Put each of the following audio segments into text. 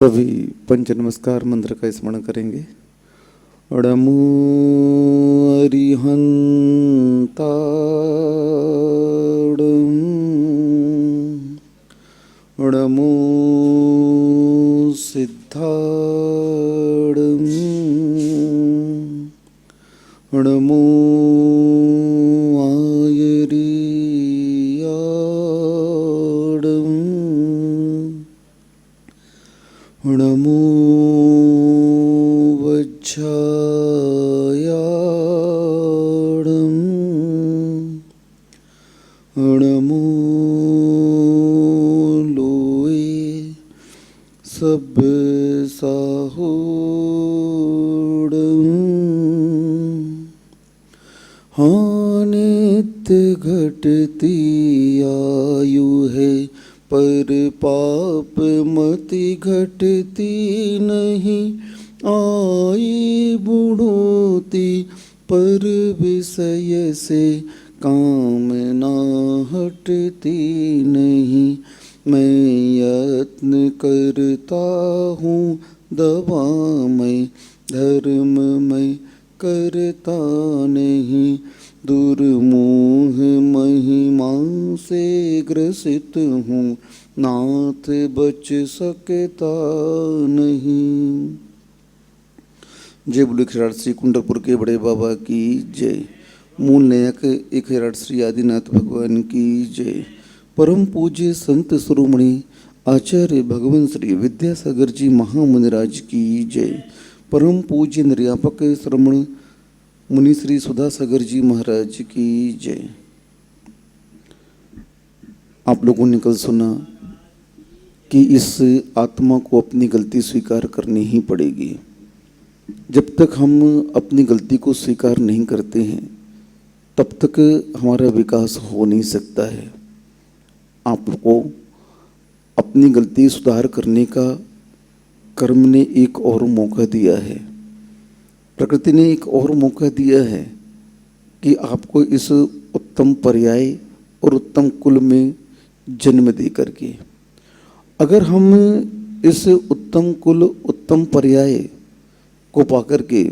सभी पंच नमस्कार मंत्र का स्मरण करेंगे। नमो अरिहंताणं, नमो सिद्धाणं, नमो आयर्याणं, नमो वज्रायाणं, नमो लोए सब्साहूणं। नित्य घटती आयु है पर पाप मति घटती नहीं, आई बुढ़ोती पर विषय से कामना हटती नहीं। मैं यत्न करता हूँ दवा में, धर्म में करता नहीं, दुर्मोह महिमा से ग्रसित हूँ, नाथ बच सकता नहीं। जय बोले खिराट श्री कुंडलपुर के बड़े बाबा की जय। मूल नायक एक खिराट श्री आदिनाथ भगवान की जय। परम पूज्य संत शिरोमणि आचार्य भगवान श्री विद्यासागर जी महामुनिराज की जय। परम पूज्य निर्यापक श्रमण मुनि श्री सुधासागर जी महाराज की जय। आप लोगों ने कल सुना कि इस आत्मा को अपनी गलती स्वीकार करनी ही पड़ेगी। जब तक हम अपनी गलती को स्वीकार नहीं करते हैं तब तक हमारा विकास हो नहीं सकता है। आपको अपनी गलती सुधार करने का कर्म ने एक और मौका दिया है, प्रकृति ने एक और मौका दिया है कि आपको इस उत्तम पर्याय और उत्तम कुल में जन्म दे करके, अगर हम इस उत्तम कुल उत्तम पर्याय को पाकर के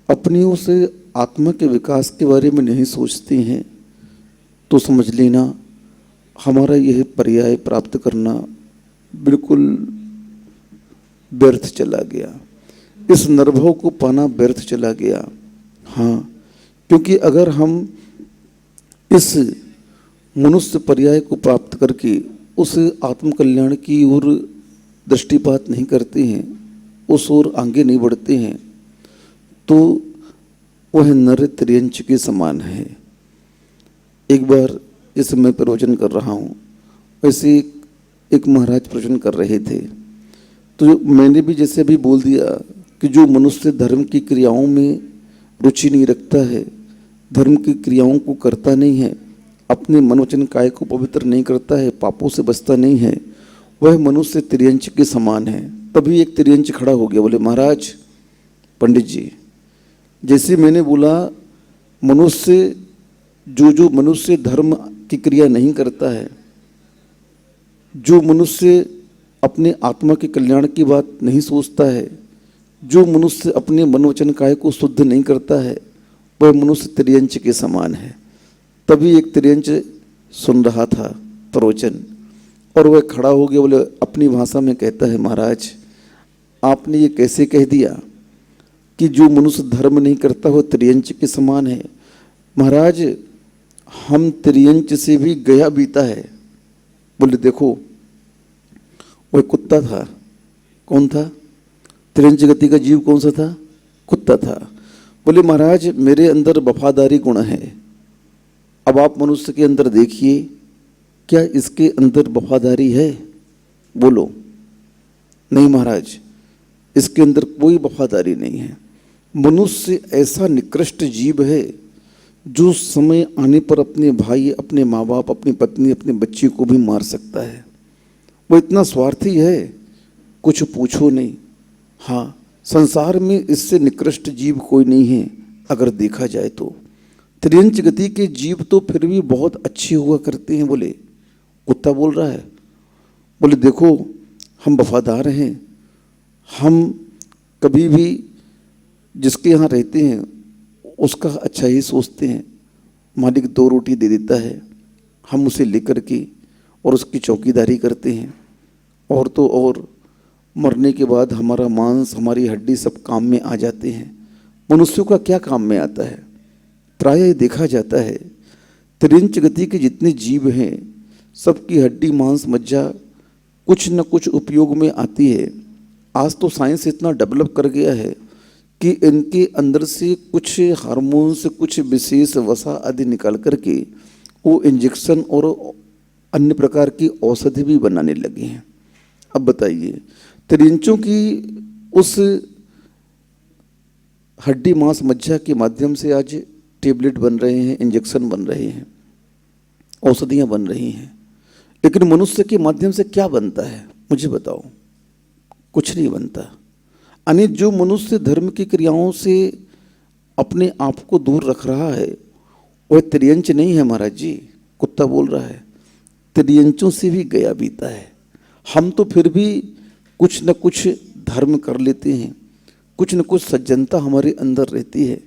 अपनी उस आत्मा के विकास के बारे में नहीं सोचते हैं तो समझ लेना हमारा यह पर्याय प्राप्त करना बिल्कुल व्यर्थ चला गया। इस नरभव को पाना व्यर्थ चला गया। हाँ, क्योंकि अगर हम इस मनुष्य पर्याय को प्राप्त करके उस आत्मकल्याण की ओर दृष्टिपात नहीं करते हैं, उस ओर आगे नहीं बढ़ते हैं, तो वह नर त्रियंच के समान है। एक बार इस समय प्रवचन कर रहा हूँ, वैसे एक महाराज प्रवचन कर रहे थे तो मैंने भी जैसे अभी बोल दिया कि जो मनुष्य धर्म की क्रियाओं में रुचि नहीं रखता है, धर्म की क्रियाओं को करता नहीं है, अपने मनोवचन काय को पवित्र नहीं करता है, पापों से बचता नहीं है, वह मनुष्य त्रियंच के समान है। तभी एक त्रियंच खड़ा हो गया, बोले महाराज पंडित जी, जैसे मैंने बोला मनुष्य जो मनुष्य धर्म की क्रिया नहीं करता है, जो मनुष्य अपने आत्मा के कल्याण की बात नहीं सोचता है, जो मनुष्य अपने मनोवचन काय को शुद्ध नहीं करता है, वह मनुष्य त्रियंच के समान है। तभी एक त्रियंच सुन रहा था प्रवचन और वह खड़ा हो गया, बोले अपनी भाषा में कहता है, महाराज आपने ये कैसे कह दिया कि जो मनुष्य धर्म नहीं करता वो त्रियंच के समान है। महाराज हम त्रियंच से भी गया बीता है। बोले देखो वह कुत्ता था। कौन था? त्रियंच गति का जीव कौन सा था? कुत्ता था। बोले महाराज मेरे अंदर वफादारी गुण है। अब आप मनुष्य के अंदर देखिए, क्या इसके अंदर वफादारी है? बोलो। नहीं महाराज, इसके अंदर कोई वफादारी नहीं है। मनुष्य ऐसा निकृष्ट जीव है जो समय आने पर अपने भाई, अपने माँ बाप, अपनी पत्नी, अपने बच्ची को भी मार सकता है। वो इतना स्वार्थी है, कुछ पूछो नहीं। हाँ, संसार में इससे निकृष्ट जीव कोई नहीं है अगर देखा जाए तो। त्रियंच गति के जीव तो फिर भी बहुत अच्छे हुआ करते हैं। बोले कुत्ता बोल रहा है, बोले देखो हम वफादार हैं, हम कभी भी जिसके यहाँ रहते हैं उसका अच्छा ही सोचते हैं। मालिक 2 रोटी दे देता है, हम उसे लेकर के और उसकी चौकीदारी करते हैं। और तो और मरने के बाद हमारा मांस, हमारी हड्डी सब काम में आ जाते हैं। मनुष्यों का क्या काम में आता है? प्रायः देखा जाता है त्रिंच गति के जितने जीव हैं सबकी हड्डी, मांस, मज्जा कुछ न कुछ उपयोग में आती है। आज तो साइंस इतना डेवलप कर गया है कि इनके अंदर से कुछ हार्मोन्स, कुछ विशेष वसा आदि निकाल करके वो इंजेक्शन और अन्य प्रकार की औषधि भी बनाने लगे हैं। अब बताइए, त्रिंचों की उस हड्डी, मांस, मज्जा के माध्यम से आज टेबलेट बन रहे हैं, इंजेक्शन बन रहे हैं, औषधियाँ बन रही हैं। लेकिन मनुष्य के माध्यम से क्या बनता है मुझे बताओ? कुछ नहीं बनता। यानी जो मनुष्य धर्म की क्रियाओं से अपने आप को दूर रख रहा है वह त्रियंच नहीं है महाराज जी। कुत्ता बोल रहा है, त्रियंचों से भी गया बीता है। हम तो फिर भी कुछ न कुछ धर्म कर लेते हैं, कुछ न कुछ सज्जनता हमारे अंदर रहती है,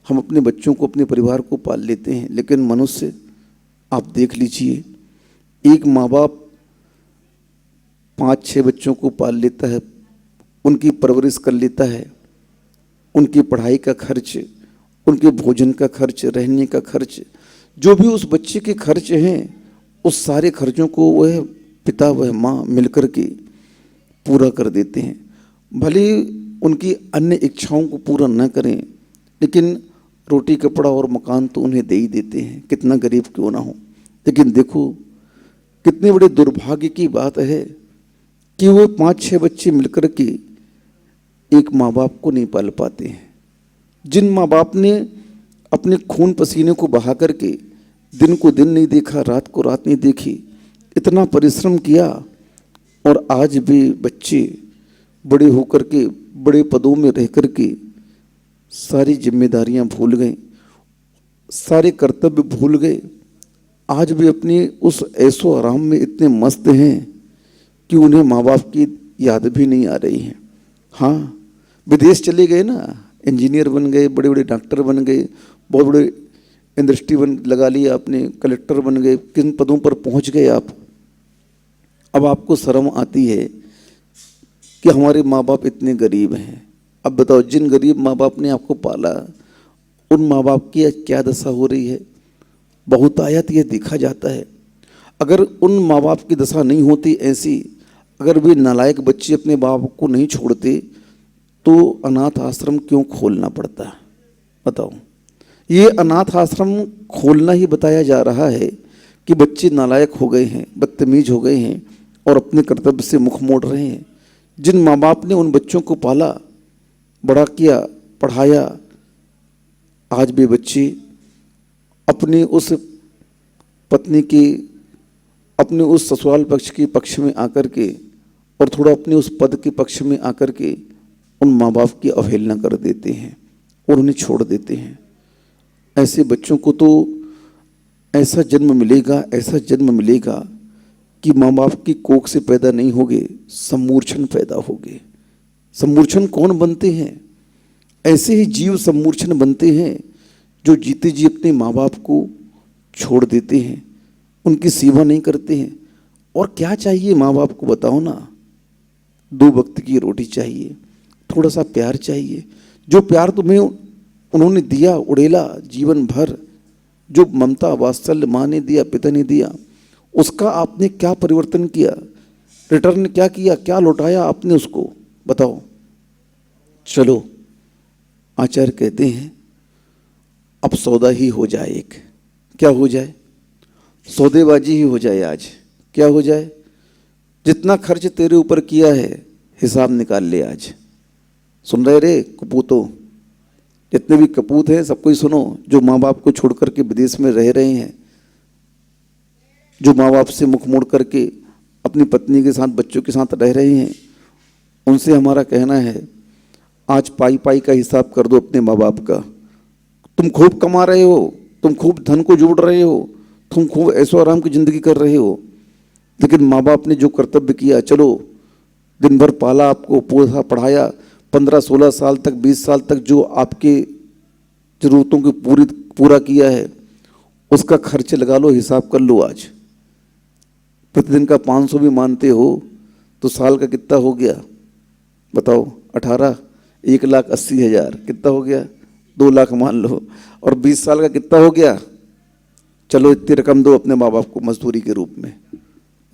हम अपने बच्चों को, अपने परिवार को पाल लेते हैं। लेकिन मनुष्य आप देख लीजिए, एक माँ बाप 5-6 बच्चों को पाल लेता है, उनकी परवरिश कर लेता है, उनकी पढ़ाई का खर्च, उनके भोजन का खर्च, रहने का खर्च, जो भी उस बच्चे के खर्च हैं उस सारे खर्चों को वह पिता वह माँ मिलकर के पूरा कर देते हैं। भले उनकी अन्य इच्छाओं को पूरा न करें लेकिन रोटी, कपड़ा और मकान तो उन्हें दे ही देते हैं, कितना गरीब क्यों ना हो। लेकिन देखो कितने बड़े दुर्भाग्य की बात है कि वो 5-6 बच्चे मिलकर के एक माँ बाप को नहीं पाल पाते हैं। जिन माँ बाप ने अपने खून पसीने को बहा करके दिन को दिन नहीं देखा, रात को रात नहीं देखी, इतना परिश्रम किया, और आज भी बच्चे बड़े होकर के बड़े पदों में रह कर के सारी जिम्मेदारियां भूल गए, सारे कर्तव्य भूल गए। आज भी अपने उस ऐसो आराम में इतने मस्त हैं कि उन्हें माँ बाप की याद भी नहीं आ रही है। हाँ, विदेश चले गए ना, इंजीनियर बन गए, बड़े बड़े डॉक्टर बन गए, बहुत बड़े इंडस्ट्री लगा लिया आपने, कलेक्टर बन गए, किन पदों पर पहुंच गए आप। अब आपको शर्म आती है कि हमारे माँ बाप इतने गरीब हैं। अब बताओ, जिन गरीब माँ बाप ने आपको पाला उन माँ बाप की क्या दशा हो रही है? बहुतायत ये देखा जाता है। अगर उन माँ बाप की दशा नहीं होती ऐसी, अगर वे नालायक बच्चे अपने बाप को नहीं छोड़ते तो अनाथ आश्रम क्यों खोलना पड़ता? बताओ। ये अनाथ आश्रम खोलना ही बताया जा रहा है कि बच्चे नालायक हो गए हैं, बदतमीज हो गए हैं और अपने कर्तव्य से मुख मोड़ रहे हैं। जिन माँ बाप ने उन बच्चों को पाला, बड़ा किया, पढ़ाया, आज भी बच्चे अपने उस पत्नी की, अपने उस ससुराल पक्ष के पक्ष में आकर के और थोड़ा अपने उस पद के पक्ष में आकर के उन माँ बाप की अवहेलना कर देते हैं और उन्हें छोड़ देते हैं। ऐसे बच्चों को तो ऐसा जन्म मिलेगा, ऐसा जन्म मिलेगा कि माँ बाप की कोख से पैदा नहीं होगे, सम्मूर्छन पैदा होगे। सम्मूर्छन कौन बनते हैं? ऐसे ही जीव सम्मूर्छन बनते हैं जो जीते जी अपने माँ बाप को छोड़ देते हैं, उनकी सेवा नहीं करते हैं। और क्या चाहिए माँ बाप को बताओ ना? 2 वक्त की रोटी चाहिए, थोड़ा सा प्यार चाहिए। जो प्यार तुम्हें उन्होंने दिया, उड़ेला जीवन भर, जो ममता वात्सल्य माँ ने दिया, पिता ने दिया, उसका आपने क्या परिवर्तन किया? रिटर्न क्या किया? क्या लौटाया आपने उसको? बताओ। चलो, आचार्य कहते हैं अब सौदा ही हो जाए। एक क्या हो जाए? सौदेबाजी ही हो जाए। आज क्या हो जाए? जितना खर्च तेरे ऊपर किया है हिसाब निकाल ले। आज सुन रहे रे कपूतों, जितने भी कपूत हैं सबको ही सुनो, जो माँ बाप को छोड़ करके विदेश में रह रहे हैं, जो माँ बाप से मुख मोड़ करके अपनी पत्नी के साथ, बच्चों के साथ रह रहे हैं, उनसे हमारा कहना है आज पाई पाई का हिसाब कर दो अपने माँ बाप का। तुम खूब कमा रहे हो, तुम खूब धन को जोड़ रहे हो, तुम खूब ऐसो आराम की ज़िंदगी कर रहे हो, लेकिन माँ बाप ने जो कर्तव्य किया, चलो दिन भर पाला, आपको पोसा, पढ़ाया, 15-16 साल तक, 20 साल तक जो आपके ज़रूरतों को पूरा किया है, उसका खर्च लगा लो, हिसाब कर लो। आज प्रतिदिन का 500 भी मानते हो तो साल का कितना हो गया बताओ? 18, 1,80,000 कितना हो गया? 2 लाख मान लो। और 20 साल का कितना हो गया? चलो इतनी रकम दो अपने माँ बाप को मजदूरी के रूप में,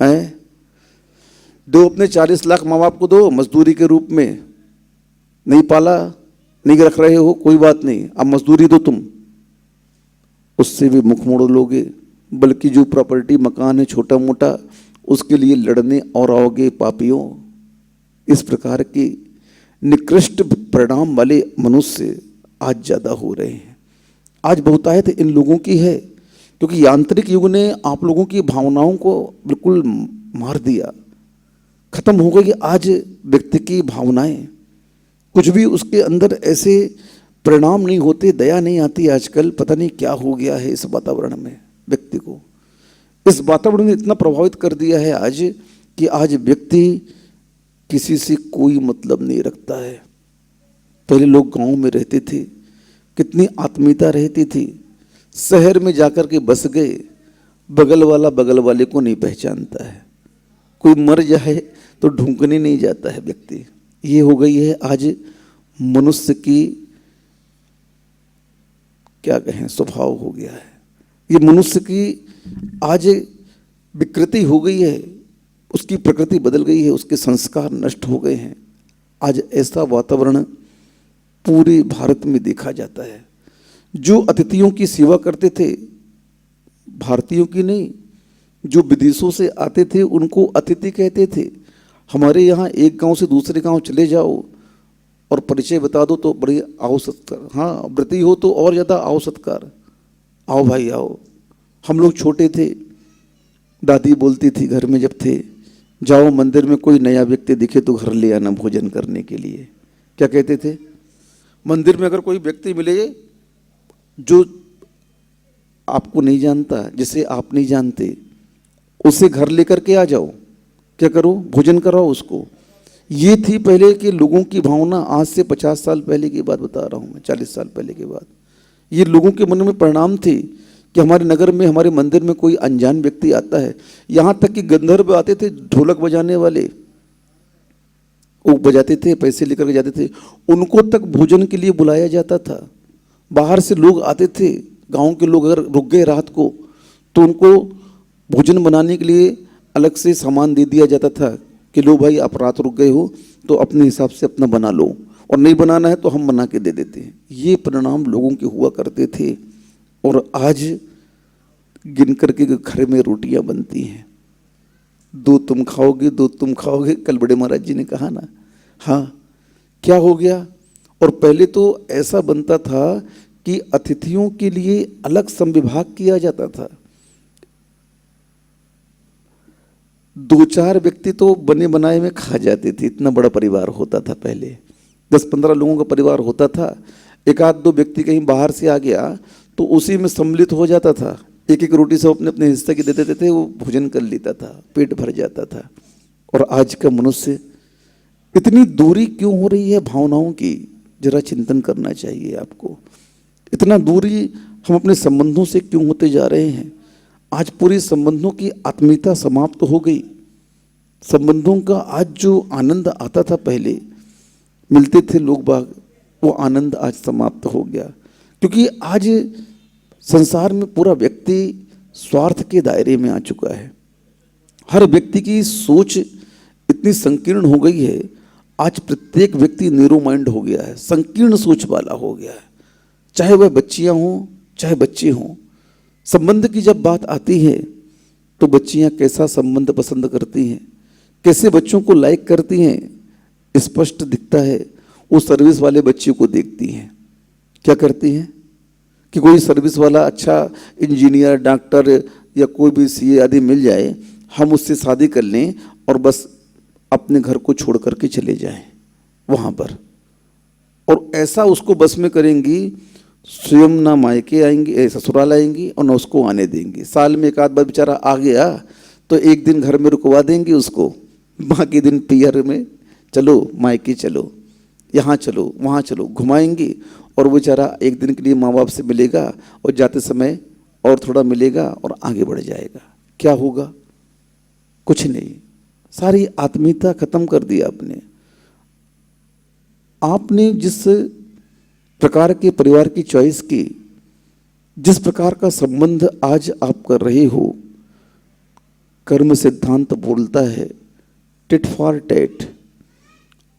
हैं? दो अपने 40 लाख माँ बाप को दो मजदूरी के रूप में। नहीं पाला, नहीं रख रहे हो, कोई बात नहीं, अब मजदूरी दो तुम, उससे भी मुख मोड़ लोगे। बल्कि जो प्रॉपर्टी मकान है छोटा मोटा, उसके लिए लड़ने और आओगे पापियों। इस प्रकार के निकृष्ट परिणाम वाले मनुष्य आज ज़्यादा हो रहे हैं। आज बहुतायत इन लोगों की है, क्योंकि यांत्रिक युग ने आप लोगों की भावनाओं को बिल्कुल मार दिया, खत्म हो गई। आज व्यक्ति की भावनाएं, कुछ भी उसके अंदर ऐसे परिणाम नहीं होते, दया नहीं आती। आजकल पता नहीं क्या हो गया है इस वातावरण में। व्यक्ति को इस वातावरण ने इतना प्रभावित कर दिया है आज कि आज व्यक्ति किसी से कोई मतलब नहीं रखता है। पहले लोग गांव में रहते थे, कितनी आत्मीयता रहती थी। शहर में जाकर के बस गए, बगल वाला बगल वाले को नहीं पहचानता है। कोई मर जाए तो ढूंढने नहीं जाता है व्यक्ति। ये हो गई है आज मनुष्य की, क्या कहें, स्वभाव हो गया है। ये मनुष्य की आज विकृति हो गई है, उसकी प्रकृति बदल गई है, उसके संस्कार नष्ट हो गए हैं। आज ऐसा वातावरण पूरे भारत में देखा जाता है। जो अतिथियों की सेवा करते थे, भारतीयों की नहीं, जो विदेशों से आते थे उनको अतिथि कहते थे। हमारे यहाँ एक गांव से दूसरे गांव चले जाओ और परिचय बता दो तो बड़ी आओ सत्कार, हाँ व्रती हो तो और ज़्यादा आओ सत्कार, आओ भाई आओ। हम लोग छोटे थे, दादी बोलती थी घर में जब थे, जाओ मंदिर में कोई नया व्यक्ति दिखे तो घर ले आना भोजन करने के लिए। क्या कहते थे? मंदिर में अगर कोई व्यक्ति मिले जो आपको नहीं जानता, जिसे आप नहीं जानते, उसे घर लेकर के आ जाओ। क्या करो? भोजन कराओ उसको। ये थी पहले के लोगों की भावना। आज से 50 साल पहले की बात बता रहा हूँ मैं, 40 साल पहले की बात। ये लोगों के मन में परिणाम थे कि हमारे नगर में, हमारे मंदिर में कोई अनजान व्यक्ति आता है। यहाँ तक कि गंधर्व आते थे, ढोलक बजाने वाले, वो बजाते थे, पैसे लेकर के जाते थे, उनको तक भोजन के लिए बुलाया जाता था। बाहर से लोग आते थे, गांव के लोग अगर रुक गए रात को तो उनको भोजन बनाने के लिए अलग से सामान दे दिया जाता था कि लो भाई आप रात रुक गए हो तो अपने हिसाब से अपना बना लो, और नहीं बनाना है तो हम बना के दे देते हैं। ये परिणाम लोगों के हुआ करते थे। और आज गिन करके घर में रोटियां बनती हैं, 2 तुम खाओगे 2 तुम खाओगे। कल बड़े महाराज जी ने कहा ना, हाँ क्या हो गया। और पहले तो ऐसा बनता था कि अतिथियों के लिए अलग संविभाग किया जाता था। 2-4 व्यक्ति तो बने बनाए में खा जाते थे, इतना बड़ा परिवार होता था पहले। 10-15 लोगों का परिवार होता था। 1-2 व्यक्ति कहीं बाहर से आ गया तो उसी में सम्मिलित हो जाता था। एक रोटी सब अपने अपने हिस्से की दे देते थे, वो भोजन कर लेता था, पेट भर जाता था। और आज का मनुष्य, इतनी दूरी क्यों हो रही है भावनाओं की? जरा चिंतन करना चाहिए आपको। इतना दूरी हम अपने संबंधों से क्यों होते जा रहे हैं? आज पूरी संबंधों की आत्मीयता समाप्त हो गई। संबंधों का आज जो आनंद आता था, पहले मिलते थे लोग बाग, वो आनंद आज समाप्त हो गया। क्योंकि आज संसार में पूरा व्यक्ति स्वार्थ के दायरे में आ चुका है। हर व्यक्ति की सोच इतनी संकीर्ण हो गई है। आज प्रत्येक व्यक्ति नीरो माइंड हो गया है, संकीर्ण सोच वाला हो गया है। चाहे वह बच्चियां हों, चाहे बच्चे हों। संबंध की जब बात आती है तो बच्चियां कैसा संबंध पसंद करती हैं, कैसे बच्चों को लाइक करती हैं, स्पष्ट दिखता है। वो सर्विस वाले बच्चे को देखती हैं, क्या करती हैं कि कोई सर्विस वाला अच्छा इंजीनियर, डॉक्टर या कोई भी सीए आदि मिल जाए, हम उससे शादी कर लें और बस अपने घर को छोड़ करके चले जाएं वहाँ पर। और ऐसा उसको बस में करेंगी, स्वयं ना मायके आएंगी, ससुराल आएंगी और ना उसको आने देंगी। साल में 1 आध बार बेचारा आ गया तो एक दिन घर में रुकवा देंगी उसको, बाकी दिन पियर में चलो, मायके चलो, यहाँ चलो, वहाँ चलो, घुमाएंगे। और वो बेचारा एक दिन के लिए माँ बाप से मिलेगा और जाते समय और थोड़ा मिलेगा और आगे बढ़ जाएगा। क्या होगा? कुछ नहीं। सारी आत्मीयता खत्म कर दी आपने। आपने जिस प्रकार के परिवार की चॉइस की, जिस प्रकार का संबंध आज आप कर रहे हो, कर्म सिद्धांत बोलता है टिट फॉर टैट।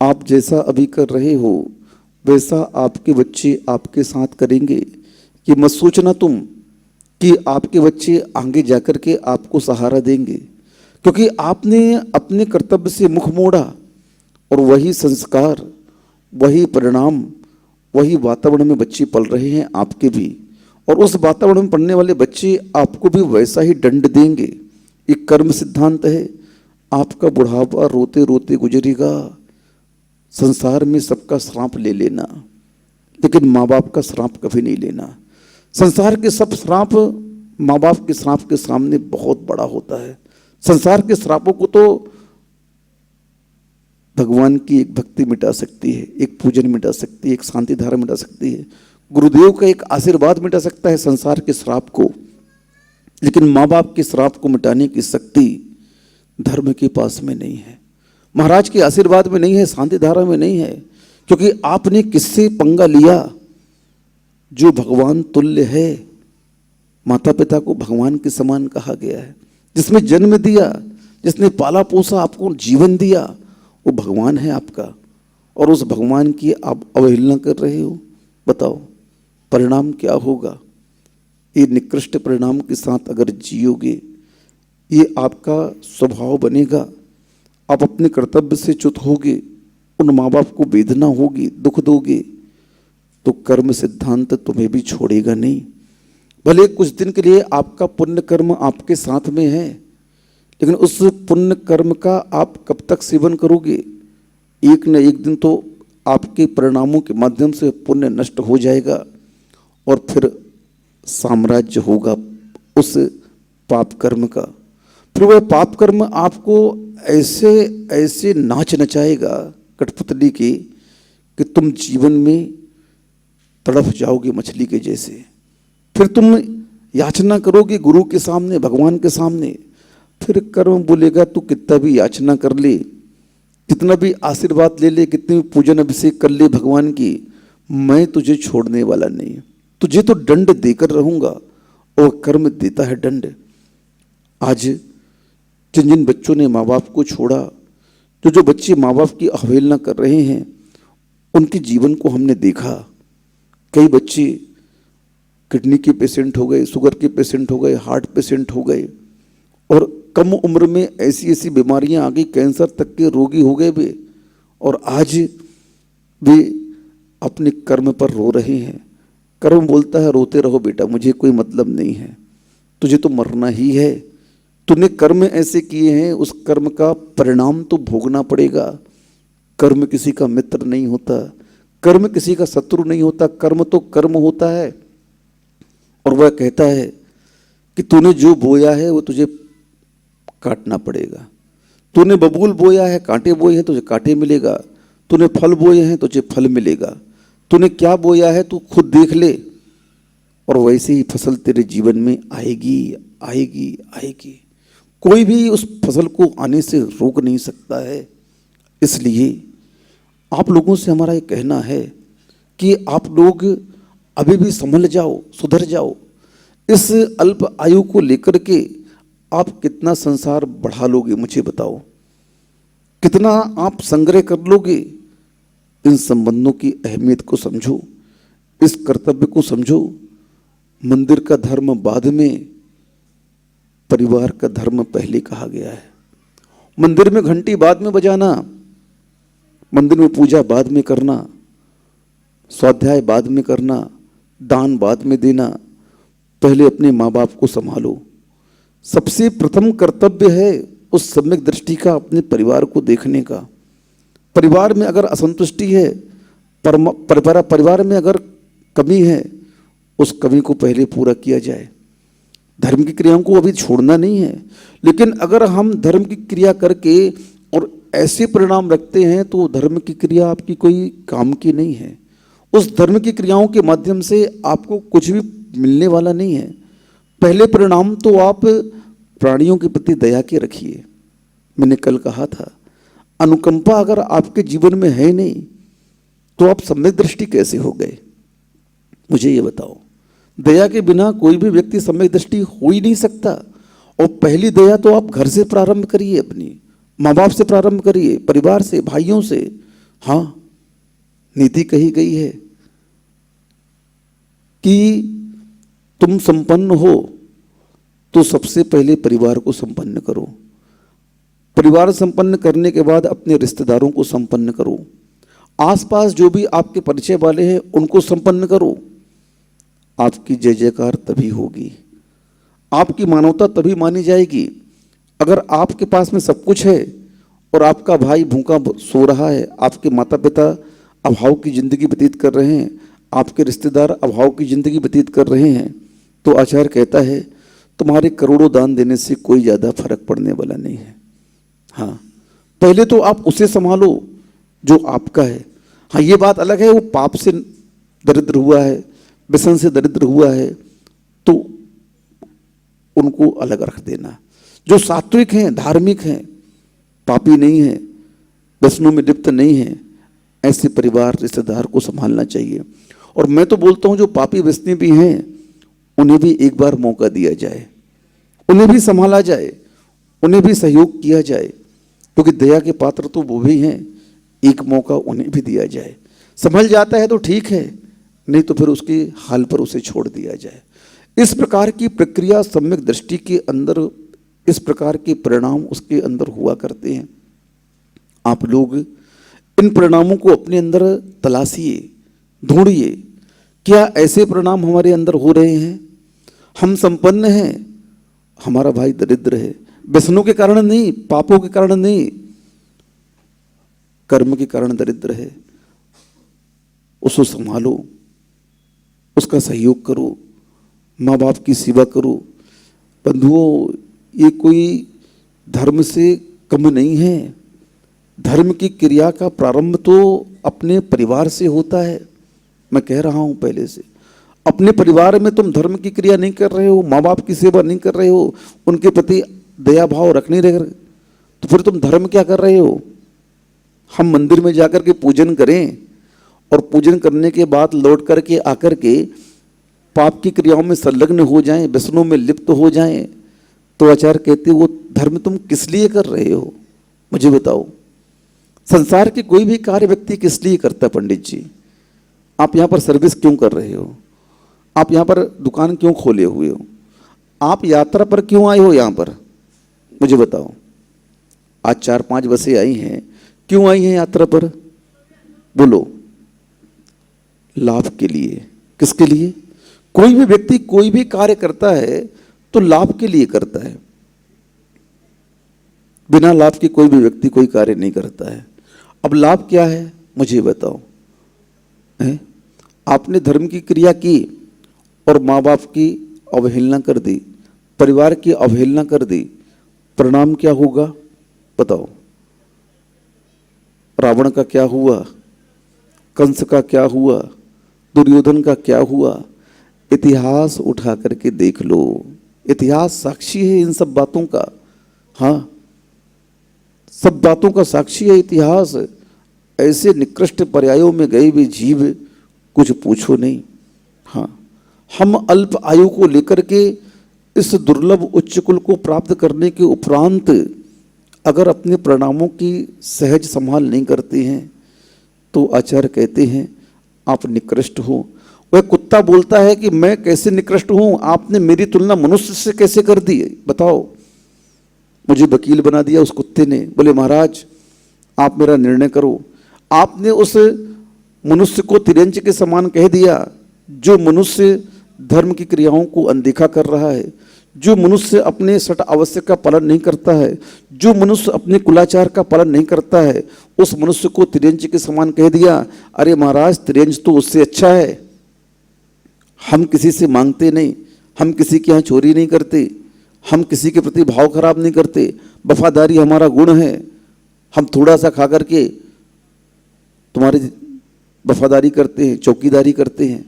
आप जैसा अभी कर रहे हो वैसा आपके बच्चे आपके साथ करेंगे। कि मत सोचना तुम कि आपके बच्चे आगे जाकर के आपको सहारा देंगे, क्योंकि आपने अपने कर्तव्य से मुख मोड़ा और वही संस्कार, वही परिणाम, वही वातावरण में बच्चे पल रहे हैं आपके भी। और उस वातावरण में पढ़ने वाले बच्चे आपको भी वैसा ही दंड देंगे। एक कर्म सिद्धांत है। आपका बुढ़ापा रोते रोते गुजरेगा। संसार में सबका श्राप ले लेना, लेकिन माँ बाप का श्राप कभी नहीं लेना। संसार के सब श्राप माँ बाप के श्राप के सामने बहुत बड़ा होता है। संसार के श्रापों को तो भगवान की एक भक्ति मिटा सकती है, एक पूजन मिटा सकती है, एक शांति धारा मिटा सकती है, गुरुदेव का एक आशीर्वाद मिटा सकता है संसार के श्राप को। लेकिन माँ बाप के श्राप को मिटाने की शक्ति धर्म के पास में नहीं है, महाराज के आशीर्वाद में नहीं है, शांति धारा में नहीं है। क्योंकि आपने किससे पंगा लिया? जो भगवान तुल्य है। माता पिता को भगवान के समान कहा गया है। जिसमें जन्म दिया, जिसने पाला पोसा, आपको जीवन दिया, वो भगवान है आपका। और उस भगवान की आप अवहेलना कर रहे हो। बताओ परिणाम क्या होगा? ये निकृष्ट परिणाम के साथ अगर जियोगे, ये आपका स्वभाव बनेगा। आप अपने कर्तव्य से च्युत होगे, उन माँ बाप को वेदना होगी, दुख दोगे, तो कर्म सिद्धांत तुम्हें भी छोड़ेगा नहीं। भले कुछ दिन के लिए आपका पुण्य कर्म आपके साथ में है, लेकिन उस पुण्य कर्म का आप कब तक सेवन करोगे? एक न एक दिन तो आपके परिणामों के माध्यम से पुण्य नष्ट हो जाएगा और फिर साम्राज्य होगा उस पाप कर्म का। फिर वह पाप कर्म आपको ऐसे ऐसे नाच नचाएगा कठपुतली की कि तुम जीवन में तड़प जाओगे मछली के जैसे। फिर तुम याचना करोगे गुरु के सामने, भगवान के सामने। फिर कर्म बोलेगा तू कितना भी याचना कर ले, कितना भी आशीर्वाद ले ले, कितनी भी पूजन अभिषेक कर ले भगवान की, मैं तुझे छोड़ने वाला नहीं, तुझे तो दंड देकर रहूंगा। और कर्म देता है दंड। आज जिन जिन बच्चों ने माँ बाप को छोड़ा, जो बच्चे माँ बाप की अवहेलना कर रहे हैं, उनके जीवन को हमने देखा। कई बच्चे किडनी के पेशेंट हो गए, शुगर के पेशेंट हो गए, हार्ट पेशेंट हो गए, और कम उम्र में ऐसी ऐसी बीमारियां आ गई, कैंसर तक के रोगी हो गए वे। और आज वे अपने कर्म पर रो रहे हैं। कर्म बोलता है रोते रहो बेटा, मुझे कोई मतलब नहीं है, तुझे तो मरना ही है। तूने कर्म ऐसे किए हैं, उस कर्म का परिणाम तो भोगना पड़ेगा। कर्म किसी का मित्र नहीं होता, कर्म किसी का शत्रु नहीं होता। कर्म तो कर्म होता है। और वह कहता है कि तूने जो बोया है वो तुझे काटना पड़ेगा। तूने बबूल बोया है, कांटे बोए हैं, तुझे कांटे मिलेगा। तूने फल बोए हैं, तुझे फल मिलेगा। तूने क्या बोया है तू खुद देख ले, और वैसे ही फसल तेरे जीवन में आएगी आएगी आएगी। कोई भी उस फसल को आने से रोक नहीं सकता है। इसलिए आप लोगों से हमारा ये कहना है कि आप लोग अभी भी संभल जाओ, सुधर जाओ। इस अल्प आयु को लेकर के आप कितना संसार बढ़ा लोगे मुझे बताओ, कितना आप संग्रह कर लोगे। इन संबंधों की अहमियत को समझो, इस कर्तव्य को समझो। मंदिर का धर्म बाद में, परिवार का धर्म पहले कहा गया है। मंदिर में घंटी बाद में बजाना, मंदिर में पूजा बाद में करना, स्वाध्याय बाद में करना, दान बाद में देना। पहले अपने माँ बाप को संभालो। सबसे प्रथम कर्तव्य है उस सम्यक दृष्टि का, अपने परिवार को देखने का। परिवार में अगर असंतुष्टि है, परिवार में अगर कमी है, उस कमी को पहले पूरा किया जाए। धर्म की क्रियाओं को अभी छोड़ना नहीं है, लेकिन अगर हम धर्म की क्रिया करके और ऐसे परिणाम रखते हैं तो धर्म की क्रिया आपकी कोई काम की नहीं है। उस धर्म की क्रियाओं के माध्यम से आपको कुछ भी मिलने वाला नहीं है। पहले परिणाम तो आप प्राणियों के प्रति दया के रखिए। मैंने कल कहा था, अनुकंपा अगर आपके जीवन में है नहीं तो आप सम्यक दृष्टि कैसे हो गए? मुझे ये बताओ। दया के बिना कोई भी व्यक्ति सम्यक दृष्टि हो ही नहीं सकता। और पहली दया तो आप घर से प्रारंभ करिए, अपनी माँ बाप से प्रारंभ करिए, परिवार से, भाइयों से। हाँ, नीति कही गई है कि तुम संपन्न हो तो सबसे पहले परिवार को संपन्न करो, परिवार संपन्न करने के बाद अपने रिश्तेदारों को संपन्न करो, आसपास जो भी आपके परिचय वाले हैं उनको संपन्न करो। आपकी जय जयकार तभी होगी, आपकी मानवता तभी मानी जाएगी। अगर आपके पास में सब कुछ है और आपका भाई भूखा सो रहा है, आपके माता पिता अभाव की जिंदगी व्यतीत कर रहे हैं, आपके रिश्तेदार अभाव की जिंदगी व्यतीत कर रहे हैं, तो आचार्य कहता है तुम्हारे करोड़ों दान देने से कोई ज़्यादा फर्क पड़ने वाला नहीं है। हाँ, पहले तो आप उसे संभालो जो आपका है। हाँ, ये बात अलग है वो पाप से दरिद्र हुआ है, व्यसन से दरिद्र हुआ है, तो उनको अलग रख देना। जो सात्विक हैं, धार्मिक हैं, पापी नहीं है, व्यसनों में लिप्त नहीं है, ऐसे परिवार रिश्तेदार को संभालना चाहिए। और मैं तो बोलता हूँ जो पापी व्यसनी भी हैं उन्हें भी एक बार मौका दिया जाए, उन्हें भी संभाला जाए, उन्हें भी सहयोग किया जाए, क्योंकि दया के पात्र तो वो भी हैं। एक मौका उन्हें भी दिया जाए। संभल जाता है तो ठीक है, नहीं तो फिर उसके हाल पर उसे छोड़ दिया जाए। इस प्रकार की प्रक्रिया सम्यक दृष्टि के अंदर, इस प्रकार के परिणाम उसके अंदर हुआ करते हैं। आप लोग इन परिणामों को अपने अंदर तलाशिए, ढूंढिए, क्या ऐसे परिणाम हमारे अंदर हो रहे हैं? हम संपन्न हैं, हमारा भाई दरिद्र है, व्यसनों के कारण नहीं, पापों के कारण नहीं, कर्म के कारण दरिद्र है। उसको संभालो, उसका सहयोग करो, माँ बाप की सेवा करो। बंधुओं, ये कोई धर्म से कम नहीं है। धर्म की क्रिया का प्रारंभ तो अपने परिवार से होता है। मैं कह रहा हूँ पहले से, अपने परिवार में तुम धर्म की क्रिया नहीं कर रहे हो, माँ बाप की सेवा नहीं कर रहे हो, उनके प्रति दया भाव रख नहीं रहे, तो फिर तुम धर्म क्या कर रहे हो? हम मंदिर में जाकर के पूजन करें और पूजन करने के बाद लौट करके आकर के पाप की क्रियाओं में संलग्न हो जाएं, व्यसनों में लिप्त हो जाएं, तो आचार्य कहते वो धर्म तुम किस लिए कर रहे हो? मुझे बताओ। संसार के कोई भी कार्य व्यक्ति किस लिए करता है? पंडित जी, आप यहाँ पर सर्विस क्यों कर रहे हो? आप यहाँ पर दुकान क्यों खोले हुए हो? आप यात्रा पर क्यों आए हो यहाँ पर? मुझे बताओ। आज 4-5 बसें आई हैं, क्यों आई हैं यात्रा पर? बोलो। लाभ के लिए। किसके लिए? कोई भी व्यक्ति कोई भी कार्य करता है तो लाभ के लिए करता है। बिना लाभ के कोई भी व्यक्ति कोई कार्य नहीं करता है। अब लाभ क्या है मुझे बताओ। आपने धर्म की क्रिया की और माँ बाप की अवहेलना कर दी, परिवार की अवहेलना कर दी, परिणाम क्या होगा बताओ। रावण का क्या हुआ, कंस का क्या हुआ, दुर्योधन का क्या हुआ? इतिहास उठा करके देख लो, इतिहास साक्षी है इन सब बातों का। हाँ, सब बातों का साक्षी है इतिहास। ऐसे निकृष्ट पर्यायों में गए भी जीव कुछ पूछो नहीं। हाँ, हम अल्प आयु को लेकर के इस दुर्लभ उच्च कुल को प्राप्त करने के उपरांत अगर अपने परिणामों की सहज संभाल नहीं करते हैं तो आचार्य कहते हैं आप निकृष्ट हो। वह कुत्ता बोलता है कि मैं कैसे निकृष्ट हूं, आपने मेरी तुलना मनुष्य से कैसे कर दी बताओ। मुझे वकील बना दिया उस कुत्ते ने। बोले महाराज आप मेरा निर्णय करो। आपने उस मनुष्य को तिरंज के समान कह दिया, जो मनुष्य धर्म की क्रियाओं को अनदेखा कर रहा है, जो मनुष्य अपने सट आवश्यक का पालन नहीं करता है, जो मनुष्य अपने कुलाचार का पालन नहीं करता है, उस मनुष्य को तिरंज के समान कह दिया। अरे महाराज तिरंज तो उससे अच्छा है। हम किसी से मांगते नहीं, हम किसी के यहाँ चोरी नहीं करते, हम किसी के प्रति भाव खराब नहीं करते, वफादारी हमारा गुण है। हम थोड़ा सा खा करके तुम्हारी वफादारी करते हैं, चौकीदारी करते हैं,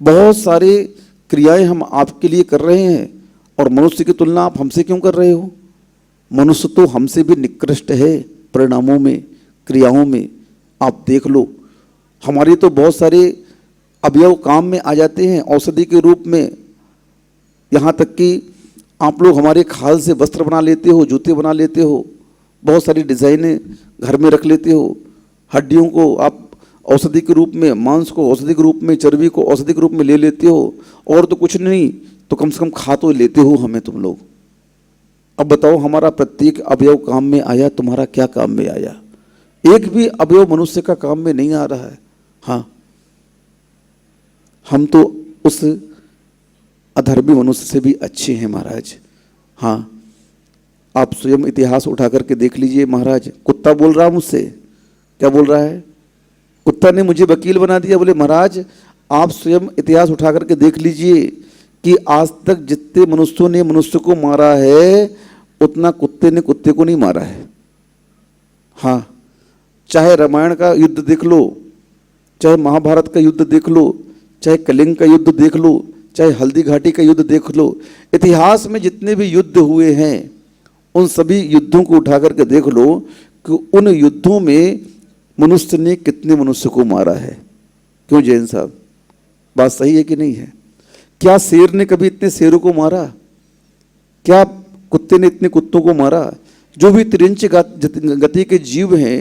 बहुत सारे क्रियाएं हम आपके लिए कर रहे हैं, और मनुष्य की तुलना आप हमसे क्यों कर रहे हो? मनुष्य तो हमसे भी निकृष्ट है परिणामों में, क्रियाओं में। आप देख लो, हमारी तो बहुत सारे अवयव काम में आ जाते हैं औषधि के रूप में। यहाँ तक कि आप लोग हमारे खाल से वस्त्र बना लेते हो, जूते बना लेते हो, बहुत सारी डिज़ाइनें घर में रख लेते हो। हड्डियों को आप औषधि के रूप में, मांस को औषधि के रूप में, चर्बी को औषधि के रूप में ले लेते हो, और तो कुछ नहीं तो कम से कम खा तो लेते हो हमें तुम लोग। अब बताओ, हमारा प्रत्येक अवयव काम में आया, तुम्हारा क्या काम में आया? एक भी अवयव मनुष्य का काम में नहीं आ रहा है। हाँ, हम तो उस अधर्मी मनुष्य से भी अच्छे हैं महाराज। हाँ, आप स्वयं इतिहास उठा करके देख लीजिए महाराज। कुत्ता बोल रहा मुझसे, क्या बोल रहा है? कुत्ता ने मुझे वकील बना दिया। बोले महाराज आप स्वयं इतिहास उठा करके देख लीजिए कि आज तक जितने मनुष्यों ने मनुष्य को मारा है, उतना कुत्ते ने कुत्ते को नहीं मारा है। हाँ, चाहे रामायण का युद्ध देख लो, चाहे महाभारत का युद्ध देख लो, चाहे कलिंग का युद्ध देख लो, चाहे हल्दी घाटी का युद्ध देख लो, इतिहास में जितने भी युद्ध हुए हैं उन सभी युद्धों को उठा करके देख लो कि उन युद्धों में मनुष्य ने कितने मनुष्य को मारा है। क्यों जैन साहब, बात सही है कि नहीं है? क्या शेर ने कभी इतने शेरों को मारा? क्या कुत्ते ने इतने कुत्तों को मारा? जो भी तिरंच गति के जीव हैं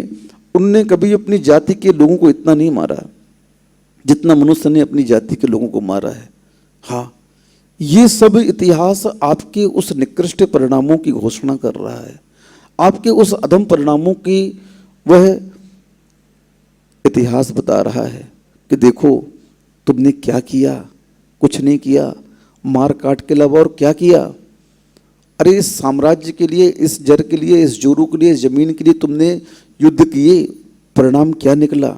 उनने कभी अपनी जाति के लोगों को इतना नहीं मारा जितना मनुष्य ने अपनी जाति के लोगों को मारा है। हाँ, ये सब इतिहास आपके उस निकृष्ट परिणामों की घोषणा कर रहा है, आपके उस अधम परिणामों की वह इतिहास बता रहा है कि देखो तुमने क्या किया, कुछ नहीं किया, मार काट के अलावा और क्या किया। अरे इस साम्राज्य के लिए, इस जर के लिए, इस जोरू के लिए, इस जमीन के लिए तुमने युद्ध किए, परिणाम क्या निकला?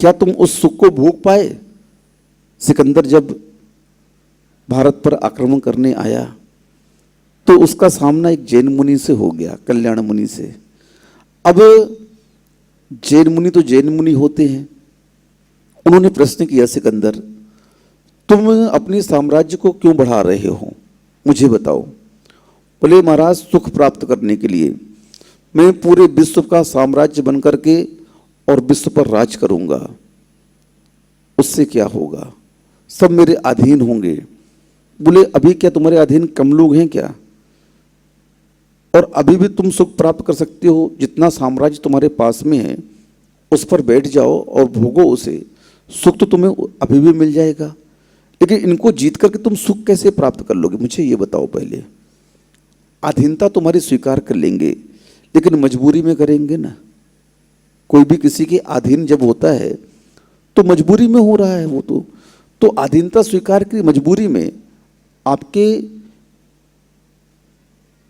क्या तुम उस सुख को भोग पाए? सिकंदर जब भारत पर आक्रमण करने आया तो उसका सामना एक जैन मुनि से हो गया, कल्याण मुनि से। अब जैन मुनि तो जैन मुनि होते हैं, उन्होंने प्रश्न किया, सिकंदर तुम अपने साम्राज्य को क्यों बढ़ा रहे हो, मुझे बताओ। बोले महाराज सुख प्राप्त करने के लिए मैं पूरे विश्व का साम्राज्य बन करके और विश्व पर राज करूंगा। उससे क्या होगा? सब मेरे अधीन होंगे। बोले अभी क्या तुम्हारे अधीन कम लोग हैं क्या? और अभी भी तुम सुख प्राप्त कर सकते हो, जितना साम्राज्य तुम्हारे पास में है उस पर बैठ जाओ और भोगो उसे, सुख तो तुम्हें अभी भी मिल जाएगा। लेकिन इनको जीत करके तुम सुख कैसे प्राप्त कर लोगे, मुझे ये बताओ पहले। अधीनता तुम्हारी स्वीकार कर लेंगे लेकिन मजबूरी में करेंगे ना। कोई भी किसी के अधीन जब होता है तो मजबूरी में हो रहा है वो तो अधीनता स्वीकार की मजबूरी में आपके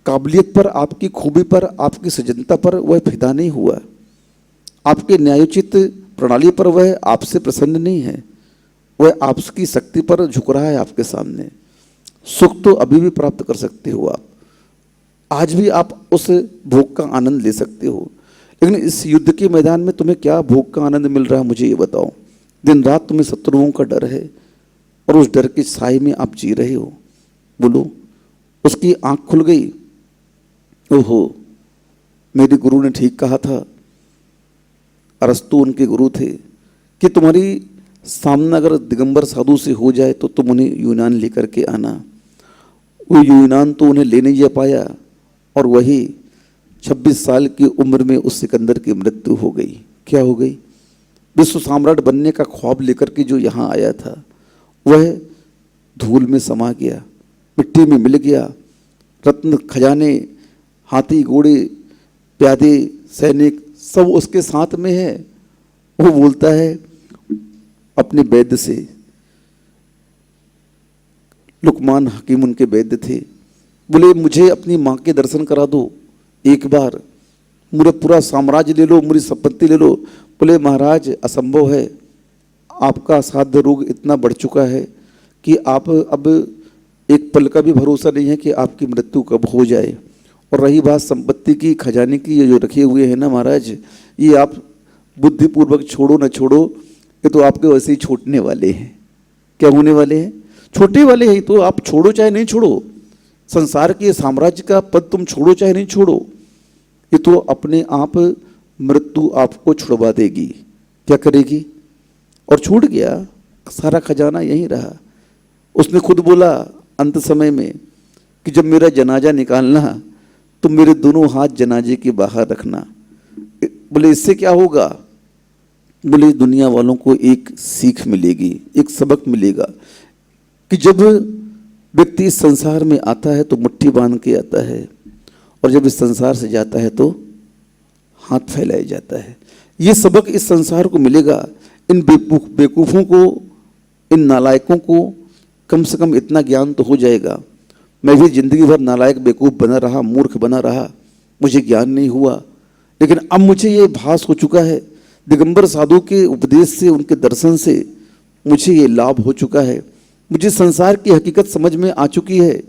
काबिलियत पर, आपकी खूबी पर, आपकी सज्जनता पर वह फिदा नहीं हुआ, आपके न्यायोचित प्रणाली पर वह आपसे प्रसन्न नहीं है, वह आपकी शक्ति पर झुक रहा है आपके सामने। सुख तो अभी भी प्राप्त कर सकते हो आप, आज भी आप उस भोग का आनंद ले सकते हो। लेकिन इस युद्ध के मैदान में तुम्हें क्या भोग का आनंद मिल रहा है, मुझे ये बताओ। दिन रात तुम्हें शत्रुओं का डर है और उस डर की छाई में आप जी रहे हो। बोलो, उसकी आंख खुल गई। ओहो, मेरे गुरु ने ठीक कहा था, अरस्तु उनके गुरु थे, कि तुम्हारी सामना अगर दिगंबर साधु से हो जाए तो तुम उन्हें यूनान लेकर के आना। वो यूनान तो उन्हें ले नहीं जा पाया और वही 26 साल की उम्र में उस सिकंदर की मृत्यु हो गई। क्या हो गई? विश्व सम्राट बनने का ख्वाब लेकर के जो यहाँ आया था वह धूल में समा गया, मिट्टी में मिल गया। रत्न खजाने, हाथी घोड़े, प्यादे, सैनिक सब उसके साथ में है। वो बोलता है अपने वैद्य से, लुकमान हकीम उनके वैद्य थे, बोले मुझे अपनी माँ के दर्शन करा दो एक बार, मुझे पूरा साम्राज्य ले लो, मेरी संपत्ति ले लो। बोले महाराज असंभव है, आपका असाध्य रोग इतना बढ़ चुका है कि आप अब एक पल का भी भरोसा नहीं है कि आपकी मृत्यु कब हो जाए। और रही बात संपत्ति की, खजाने की, ये जो रखे हुए हैं ना महाराज, ये आप बुद्धिपूर्वक छोड़ो ना छोड़ो, ये तो आपके वैसे ही छूटने वाले हैं। क्या होने वाले हैं? छोटे वाले हैं। तो आप छोड़ो चाहे नहीं छोड़ो, संसार के साम्राज्य का पद तुम छोड़ो चाहे नहीं छोड़ो, ये तो अपने आप मृत्यु आपको छुड़वा देगी। क्या करेगी? और छूट गया, सारा खजाना यहीं रहा। उसने खुद बोला अंत समय में कि जब मेरा जनाजा निकालना तो मेरे दोनों हाथ जनाजे के बाहर रखना। बोले इससे क्या होगा? बोले दुनिया वालों को एक सीख मिलेगी, एक सबक मिलेगा कि जब व्यक्ति इस संसार में आता है तो मुट्ठी बांध के आता है, और जब इस संसार से जाता है तो हाथ फैलाया जाता है। ये सबक इस संसार को मिलेगा। इन बेवकूफ़ों को, इन नालायकों को कम से कम इतना ज्ञान तो हो जाएगा। मैं भी जिंदगी भर नालायक बेवकूफ़ बना रहा, मूर्ख बना रहा, मुझे ज्ञान नहीं हुआ। लेकिन अब मुझे ये भास हो चुका है, दिगंबर साधु के उपदेश से, उनके दर्शन से मुझे ये लाभ हो चुका है। मुझे संसार की हकीकत समझ में आ चुकी है,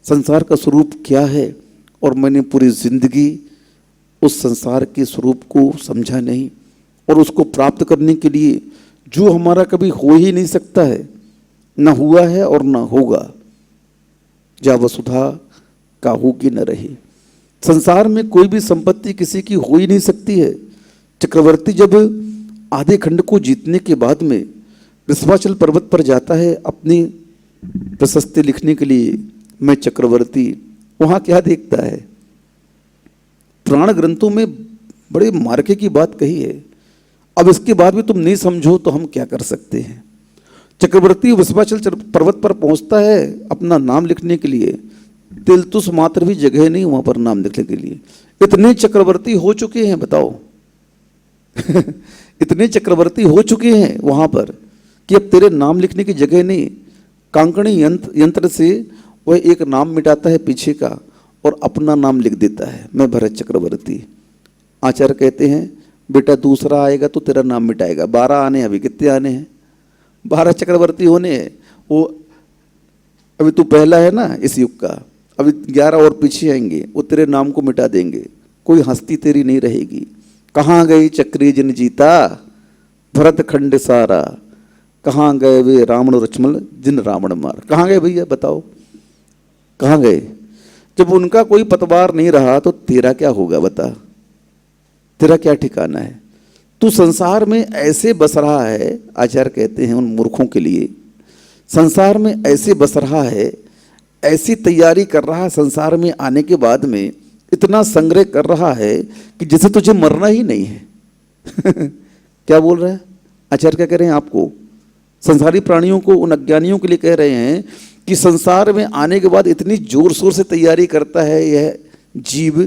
संसार का स्वरूप क्या है, और मैंने पूरी जिंदगी उस संसार के स्वरूप को समझा नहीं। और उसको प्राप्त करने के लिए जो हमारा कभी हो ही नहीं सकता है, ना हुआ है और ना होगा, जा वसुधा काहू की न रही। संसार में कोई भी संपत्ति किसी की हो ही नहीं सकती है। चक्रवर्ती जब आधे खंड को जीतने के बाद में विश्वाचल पर्वत पर जाता है अपनी प्रशस्ति लिखने के लिए, मैं चक्रवर्ती, वहाँ क्या देखता है? पुराण ग्रंथों में बड़े मार्के की बात कही है। अब इसके बाद भी तुम नहीं समझो तो हम क्या कर सकते हैं। चक्रवर्ती विश्वाचल पर्वत पर पहुंचता है अपना नाम लिखने के लिए, तिलतुस मात्र भी जगह नहीं वहां पर नाम लिखने के लिए। इतने चक्रवर्ती हो चुके हैं, बताओ इतने चक्रवर्ती हो चुके हैं वहां पर कि अब तेरे नाम लिखने की जगह नहीं। कांकणी यंत्र से वह एक नाम मिटाता है पीछे का और अपना नाम लिख देता है, मैं भरत चक्रवर्ती। आचार्य कहते हैं बेटा दूसरा आएगा तो तेरा नाम मिटाएगा। 12 आने हैं, अभी कितने आने हैं? 12 चक्रवर्ती होने हैं। वो अभी तू पहला है ना इस युग का, अभी 11 और पीछे आएंगे, वो तेरे नाम को मिटा देंगे। कोई हस्ती तेरी नहीं रहेगी। कहाँ गई चक्री जिन जीता, भरत खंड सारा, कहाँ गए वे रावण लक्ष्मण जिन रावण मार। कहाँ गए भैया बताओ, कहाँ गए? जब उनका कोई पतवार नहीं रहा तो तेरा क्या होगा बता? तेरा क्या ठिकाना है? तू संसार में ऐसे बस रहा है, आचार्य कहते हैं उन मूर्खों के लिए, संसार में ऐसे बस रहा है, ऐसी तैयारी कर रहा है, संसार में आने के बाद में इतना संग्रह कर रहा है कि जैसे तुझे मरना ही नहीं है क्या बोल रहा है आचार्य? क्या कह रहे हैं आपको? संसारी प्राणियों को, उन अज्ञानियों के लिए कह रहे हैं कि संसार में आने के बाद इतनी जोर शोर से तैयारी करता है यह जीव,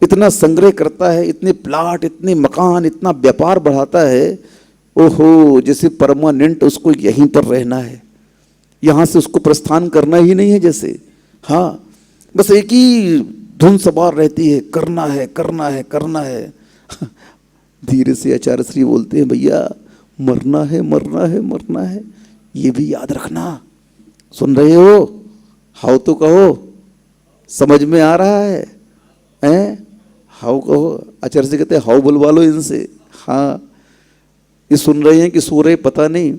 इतना संग्रह करता है, इतने प्लाट, इतने मकान, इतना व्यापार बढ़ाता है, ओहो जैसे परमानेंट उसको यहीं पर रहना है, यहाँ से उसको प्रस्थान करना ही नहीं है जैसे। हाँ, बस एक ही धुन सवार रहती है, करना है करना है करना है धीरे से आचार्य श्री बोलते हैं भैया मरना है मरना है मरना है, ये भी याद रखना। सुन रहे हो? हाउ तो कहो, समझ में आ रहा है? हाउ कहो। आचार्य से कहते हैं हाउ बुलवा लो इनसे। हाँ, ये सुन रहे हैं कि सो रहे पता नहीं।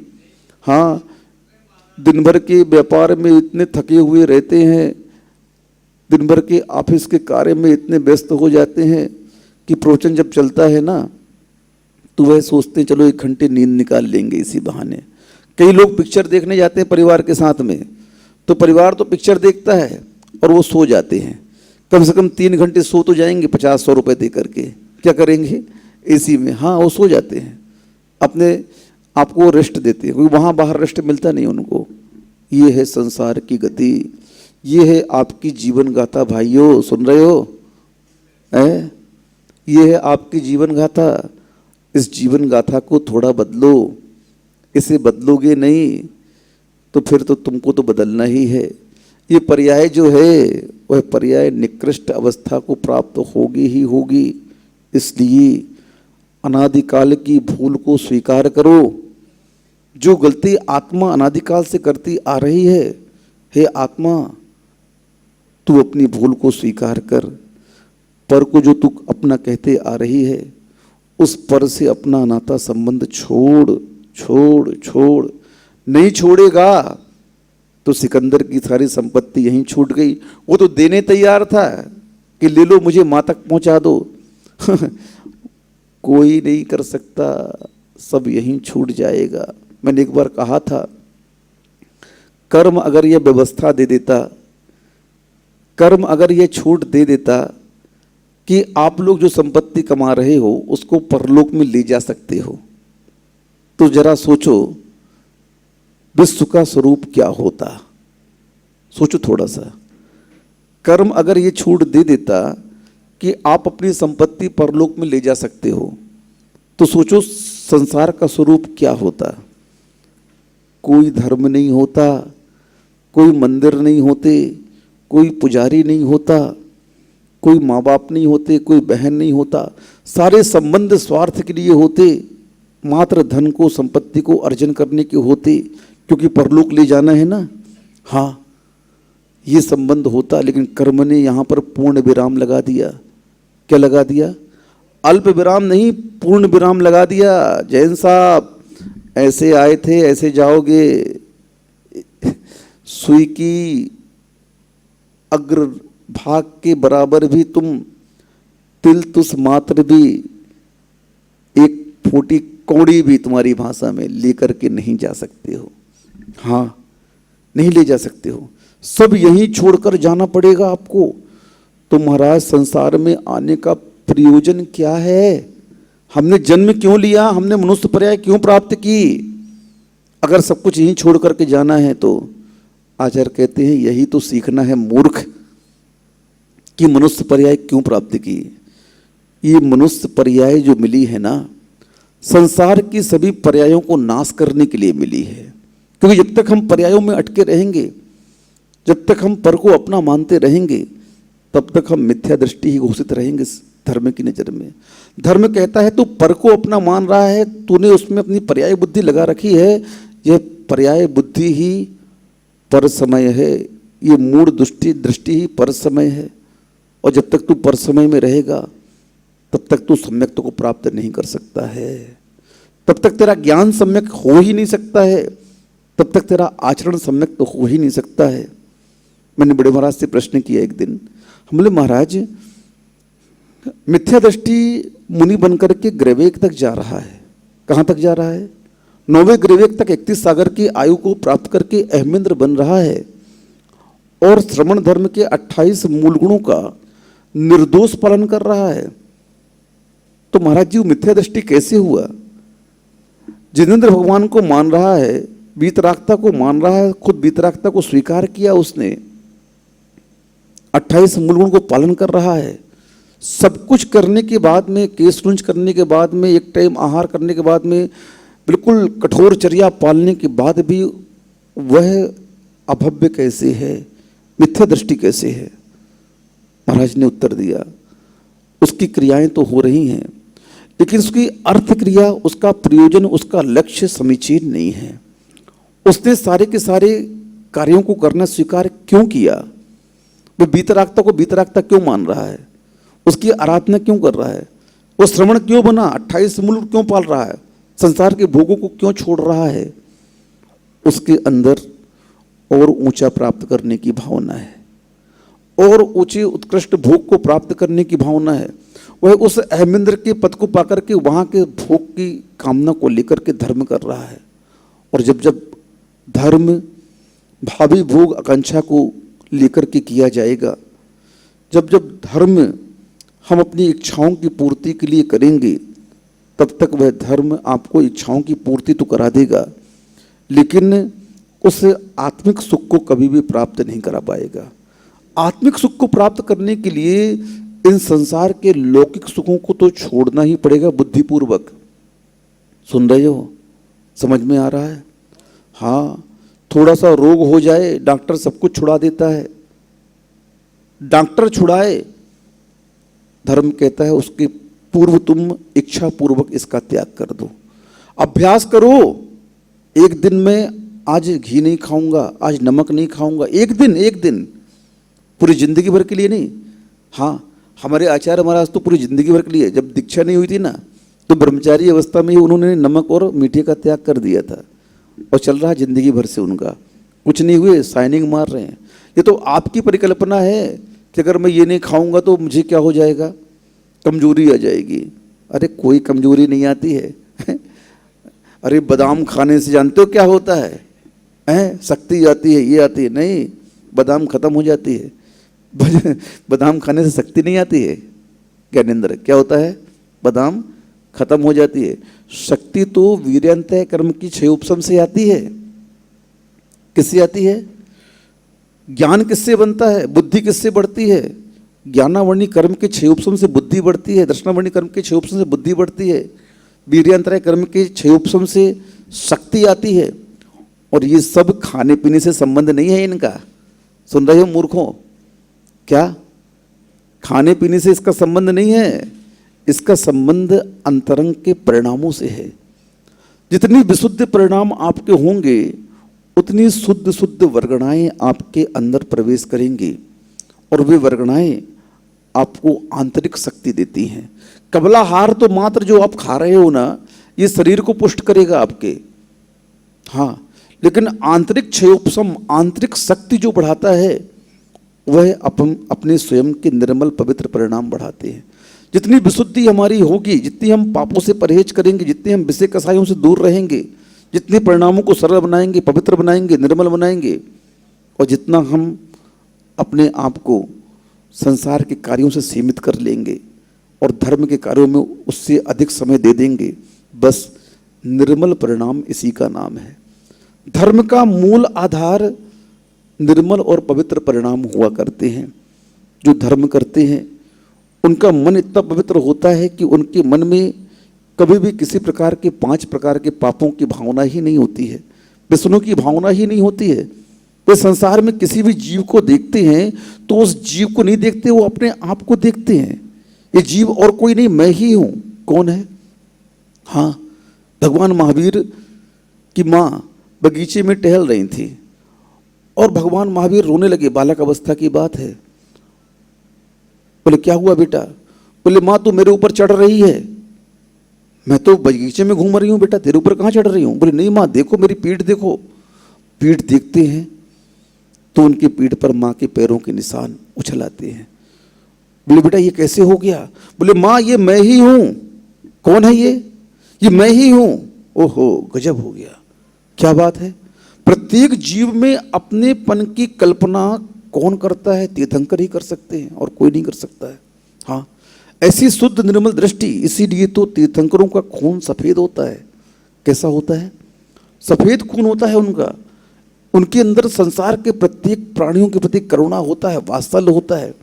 हाँ, दिन भर के व्यापार में इतने थके हुए रहते हैं, दिन भर के ऑफिस के कार्य में इतने व्यस्त हो जाते हैं कि प्रवचन जब चलता है ना तो वह सोचते हैं चलो 1 घंटे नींद निकाल लेंगे इसी बहाने। कई लोग पिक्चर देखने जाते हैं परिवार के साथ में, तो परिवार तो पिक्चर देखता है और वो सो जाते हैं। कम से कम 3 घंटे सो तो जाएंगे 50-100 रुपये दे करके। क्या करेंगे? एसी में। हाँ, वो सो जाते हैं, अपने आपको रेस्ट देते हैं, क्योंकि वहाँ बाहर रेस्ट मिलता नहीं उनको। ये है संसार की गति, ये है आपकी जीवन गाथा भाइयों। सुन रहे हो? ये है आपकी जीवन गाथा। इस जीवन गाथा को थोड़ा बदलो। इसे बदलोगे नहीं तो फिर तो तुमको तो बदलना ही है। ये पर्याय जो है वह पर्याय निकृष्ट अवस्था को प्राप्त होगी ही होगी। इसलिए अनादिकाल की भूल को स्वीकार करो। जो गलती आत्मा अनादिकाल से करती आ रही है, हे आत्मा तू अपनी भूल को स्वीकार कर। पर को जो तू अपना कहते आ रही है, उस पर से अपना नाता संबंध छोड़ छोड़ छोड़। नहीं छोड़ेगा तो सिकंदर की सारी संपत्ति यहीं छूट गई। वो तो देने तैयार था कि ले लो, मुझे मां तक पहुंचा दो। कोई नहीं कर सकता, सब यहीं छूट जाएगा। मैंने एक बार कहा था, कर्म अगर यह व्यवस्था दे देता, कर्म अगर यह छूट दे देता कि आप लोग जो संपत्ति कमा रहे हो उसको परलोक में ले जा सकते हो, तो जरा सोचो विश्व का स्वरूप क्या होता। सोचो थोड़ा सा। कर्म अगर ये छूट दे देता कि आप अपनी संपत्ति परलोक में ले जा सकते हो, तो सोचो संसार का स्वरूप क्या होता। कोई धर्म नहीं होता, कोई मंदिर नहीं होते, कोई पुजारी नहीं होता, कोई माँ बाप नहीं होते, कोई बहन नहीं होता। सारे संबंध स्वार्थ के लिए होते, मात्र धन को संपत्ति को अर्जन करने के होते, क्योंकि परलोक ले जाना है ना। हाँ, ये संबंध होता, लेकिन कर्म ने यहाँ पर पूर्ण विराम लगा दिया। क्या लगा दिया? अल्प विराम नहीं, पूर्ण विराम लगा दिया। जैन साहब ऐसे आए थे ऐसे जाओगे। सुई की अग्र भाग के बराबर भी तुम तिल तुस मात्र भी, एक फूटी कौड़ी भी तुम्हारी भाषा में लेकर के नहीं जा सकते हो। हाँ, नहीं ले जा सकते हो। सब यहीं छोड़कर जाना पड़ेगा आपको। तो महाराज संसार में आने का प्रयोजन क्या है? हमने जन्म क्यों लिया? हमने मनुष्य पर्याय क्यों प्राप्त की? अगर सब कुछ यहीं छोड़ करके जाना है तो आचार्य कहते हैं यही तो सीखना है मूर्ख, कि मनुष्य पर्याय क्यों प्राप्त की। ये मनुष्य पर्याय जो मिली है ना, संसार की सभी पर्यायों को नाश करने के लिए मिली है। क्योंकि जब तक हम पर्यायों में अटके रहेंगे, जब तक हम पर को अपना मानते रहेंगे, तब तक हम मिथ्या दृष्टि ही घोषित रहेंगे धर्म की नजर में। धर्म कहता है तू पर को अपना मान रहा है, तूने उसमें अपनी पर्याय बुद्धि लगा रखी है। यह पर्याय बुद्धि ही पर समय है, ये मूढ़ दृष्टि ही पर समय है। और जब तक तू पर समय में रहेगा तब तक तू सम्यक को प्राप्त नहीं कर सकता है, तब तक तेरा ज्ञान सम्यक हो ही नहीं सकता है, तब तक तेरा आचरण सम्यक तो हो ही नहीं सकता है। मैंने बड़े महाराज से प्रश्न किया एक दिन, हम बोले महाराज मिथ्या दृष्टि मुनि बनकर के ग्रवेक तक जा रहा है। कहाँ तक जा रहा है? 9वें ग्रवेक तक 31 सागर की आयु को प्राप्त करके अहमेंद्र बन रहा है, और श्रमण धर्म के 28 मूल गुणों का निर्दोष पालन कर रहा है। तो महाराज जी वो मिथ्या दृष्टि कैसे हुआ? जिनेंद्र भगवान को मान रहा है, वीतरागता को मान रहा है, खुद वीतरागता को स्वीकार किया उसने, 28 मूल गुण को पालन कर रहा है। सब कुछ करने के बाद में, केश रुंज करने के बाद में, एक टाइम आहार करने के बाद में, बिल्कुल कठोर चर्या पालने के बाद भी वह अभव्य कैसे है, मिथ्या दृष्टि कैसे है? महाराज ने उत्तर दिया उसकी क्रियाएं तो हो रही हैं, लेकिन उसकी अर्थ क्रिया, उसका प्रयोजन, उसका लक्ष्य समीचीन नहीं है। उसने सारे के सारे कार्यों को करना स्वीकार क्यों किया? वो वीतरागता को वीतरागता क्यों मान रहा है? उसकी आराधना क्यों कर रहा है? वो श्रवण क्यों बना? 28 मूल क्यों पाल रहा है? संसार के भोगों को क्यों छोड़ रहा है? उसके अंदर और ऊंचा प्राप्त करने की भावना है, और ऊंचे उत्कृष्ट भोग को प्राप्त करने की भावना है। वह उस अहमेंद्र के पद को पाकर के वहां के भोग की कामना को लेकर के धर्म कर रहा है। और जब जब धर्म भावी भोग आकांक्षा को लेकर के किया जाएगा, जब जब धर्म हम अपनी इच्छाओं की पूर्ति के लिए करेंगे, तब तक वह धर्म आपको इच्छाओं की पूर्ति तो करा देगा, लेकिन उस आत्मिक सुख को कभी भी प्राप्त नहीं करा पाएगा। आत्मिक सुख को प्राप्त करने के लिए इन संसार के लौकिक सुखों को तो छोड़ना ही पड़ेगा बुद्धिपूर्वक। सुन रहे हो? समझ में आ रहा है? हाँ, थोड़ा सा रोग हो जाए डॉक्टर सब कुछ छुड़ा देता है। डॉक्टर छुड़ाए, धर्म कहता है उसके पूर्व तुम इच्छा पूर्वक इसका त्याग कर दो। अभ्यास करो, एक दिन में आज घी नहीं खाऊंगा, आज नमक नहीं खाऊंगा, एक दिन पूरी जिंदगी भर के लिए नहीं। हाँ, हमारे आचार्य महाराज तो पूरी जिंदगी भर के लिए, जब दीक्षा नहीं हुई थी ना तो ब्रह्मचारी अवस्था में ही उन्होंने नमक और मीठे का त्याग कर दिया था और चल रहा जिंदगी भर से उनका, कुछ नहीं हुए, शाइनिंग मार रहे हैं। ये तो आपकी परिकल्पना है कि अगर मैं ये नहीं खाऊंगा तो मुझे क्या हो जाएगा, कमजोरी आ जाएगी। अरे कोई कमजोरी नहीं आती है अरे बादाम खाने से जानते हो क्या होता है, शक्ति आती है, ये आती है, नहीं, बादाम खत्म हो जाती है। बादाम खाने से शक्ति नहीं आती है ज्ञानेंद्र, क्या होता है, बादाम खत्म हो जाती है। शक्ति तो वीर्यंतः कर्म की क्षय उपशम से आती है। किससे आती है? ज्ञान किससे बनता है, बुद्धि किससे बढ़ती है? ज्ञानावर्णी कर्म के क्षय उपशम से बुद्धि बढ़ती है, दर्शनावर्णी कर्म के क्षय उपशम से बुद्धि बढ़ती है, वीर्यंतराय कर्म के क्षय उपशम से शक्ति आती है। और ये सब खाने पीने से संबंध नहीं है इनका, सुन रहे हो मूर्खों, क्या खाने पीने से इसका संबंध नहीं है, इसका संबंध अंतरंग के परिणामों से है। जितनी विशुद्ध परिणाम आपके होंगे उतनी शुद्ध शुद्ध वर्गणाएं आपके अंदर प्रवेश करेंगी और वे वर्गणाएं आपको आंतरिक शक्ति देती हैं। कबलाहार तो मात्र जो आप खा रहे हो ना, ये शरीर को पुष्ट करेगा आपके, हाँ, लेकिन आंतरिक क्षयोपशम, आंतरिक शक्ति जो बढ़ाता है वह अपने स्वयं के निर्मल पवित्र परिणाम बढ़ाते हैं। जितनी विशुद्धि हमारी होगी, जितनी हम पापों से परहेज करेंगे, जितने हम विषय कसायों से दूर रहेंगे, जितने परिणामों को सरल बनाएंगे, पवित्र बनाएंगे, निर्मल बनाएंगे, और जितना हम अपने आप को संसार के कार्यों से सीमित कर लेंगे और धर्म के कार्यों में उससे अधिक समय दे देंगे, बस निर्मल परिणाम इसी का नाम है। धर्म का मूल आधार निर्मल और पवित्र परिणाम हुआ करते हैं। जो धर्म करते हैं उनका मन इतना पवित्र होता है कि उनके मन में कभी भी किसी प्रकार के 5 प्रकार के पापों की भावना ही नहीं होती है, व्यसनों की भावना ही नहीं होती है। वे संसार में किसी भी जीव को देखते हैं तो उस जीव को नहीं देखते, वो अपने आप को देखते हैं। ये जीव और कोई नहीं, मैं ही हूँ। कौन है? हाँ, भगवान महावीर की माँ बगीचे में टहल रही थी और भगवान महावीर रोने लगे, बालक अवस्था की बात है। बोले क्या हुआ बेटा? बोले माँ तू मेरे ऊपर चढ़ रही है, मैं तो बगीचे में घूम रही हूँ बेटा, तेरे ऊपर कहाँ चढ़ रही हूँ? बोले नहीं माँ देखो मेरी पीठ देखो। पीठ देखते हैं तो उनकी पीठ पर माँ के पैरों के निशान उछल आते हैं। बोले बेटा ये कैसे हो गया? बोले माँ ये मैं ही हूँ। कौन है ये मैं ही हूँ। ओहो गजब हो गया, क्या बात है। प्रत्येक जीव में अपनेपन की कल्पना कौन करता है? तीर्थंकर ही कर सकते हैं और कोई नहीं कर सकता है। हाँ, ऐसी शुद्ध निर्मल दृष्टि, इसीलिए तो तीर्थंकरों का खून सफेद होता है। कैसा होता है? सफेद खून होता है उनका। उनके अंदर संसार के प्रत्येक प्राणियों के प्रति करुणा होता है, वात्सल्य होता है,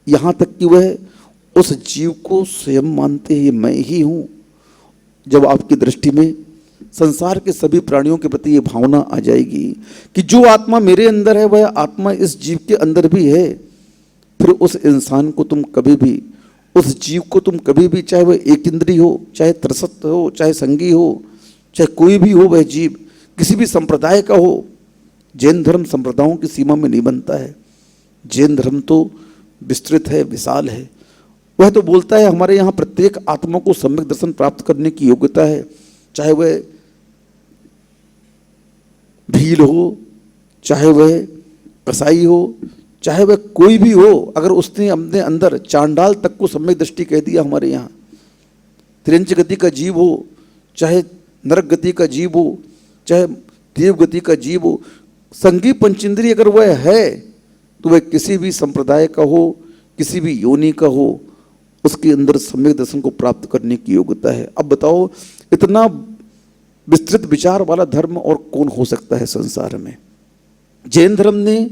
यहाँ तक कि वह उस जीव को स्वयं मानते हैं, ये मैं ही हूँ। जब आपकी दृष्टि में संसार के सभी प्राणियों के प्रति ये भावना आ जाएगी कि जो आत्मा मेरे अंदर है वह आत्मा इस जीव के अंदर भी है, फिर उस इंसान को तुम कभी भी, उस जीव को तुम कभी भी, चाहे वह एक इंद्रिय हो, चाहे त्रसत हो, चाहे संगी हो, चाहे कोई भी हो, वह जीव किसी भी संप्रदाय का हो। जैन धर्म संप्रदायों की सीमा में नहीं बनता है। जैन धर्म तो विस्तृत है, विशाल है। वह तो बोलता है हमारे यहाँ प्रत्येक आत्मा को सम्यक दर्शन प्राप्त करने की योग्यता है, चाहे वह भील हो, चाहे वह कसाई हो, चाहे वह कोई भी हो, अगर उसने अपने अंदर चांडाल तक को सम्यक दृष्टि कह दिया। हमारे यहाँ त्रिंच गति का जीव हो, चाहे नरक गति का जीव हो, चाहे देव गति का जीव हो, संगी पंचेंद्रिय अगर वह है तो वह किसी भी संप्रदाय का हो, किसी भी योनि का हो, उसके अंदर सम्यक दर्शन को प्राप्त करने की योग्यता है। अब बताओ इतना विस्तृत विचार वाला धर्म और कौन हो सकता है संसार में। जैन धर्म ने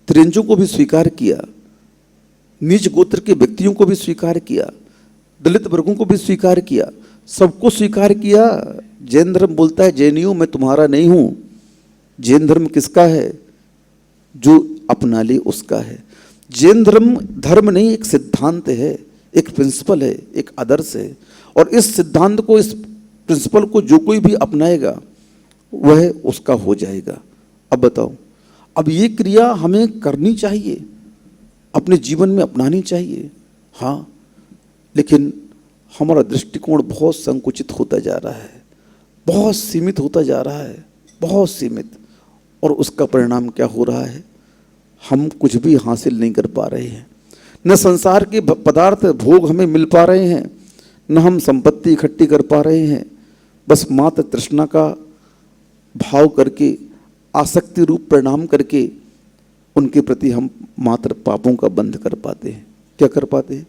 त्रिंजों को भी स्वीकार किया, नीच गोत्र के व्यक्तियों को भी स्वीकार किया, दलित वर्गों को भी स्वीकार किया, सबको स्वीकार किया। जैन धर्म बोलता है जैनियों मैं तुम्हारा नहीं हूं। जैन धर्म किसका है? जो अपना ले उसका है। जैन धर्म नहीं, एक सिद्धांत है, एक प्रिंसिपल है, एक आदर्श है। और इस सिद्धांत को, इस प्रिंसिपल को जो कोई भी अपनाएगा वह उसका हो जाएगा। अब बताओ, अब ये क्रिया हमें करनी चाहिए। अपने जीवन में अपनानी चाहिए। हाँ, लेकिन हमारा दृष्टिकोण बहुत संकुचित होता जा रहा है, बहुत सीमित होता जा रहा है, बहुत सीमित। और उसका परिणाम क्या हो रहा है? हम कुछ भी हासिल नहीं कर पा रहे हैं। न संसार के पदार्थ भोग हमें मिल पा रहे हैं, न हम संपत्ति इकट्ठी कर पा रहे हैं। बस मात्र तृष्णा का भाव करके, आसक्ति रूप परिणाम करके उनके प्रति हम मात्र पापों का बंध कर पाते हैं। क्या कर पाते हैं?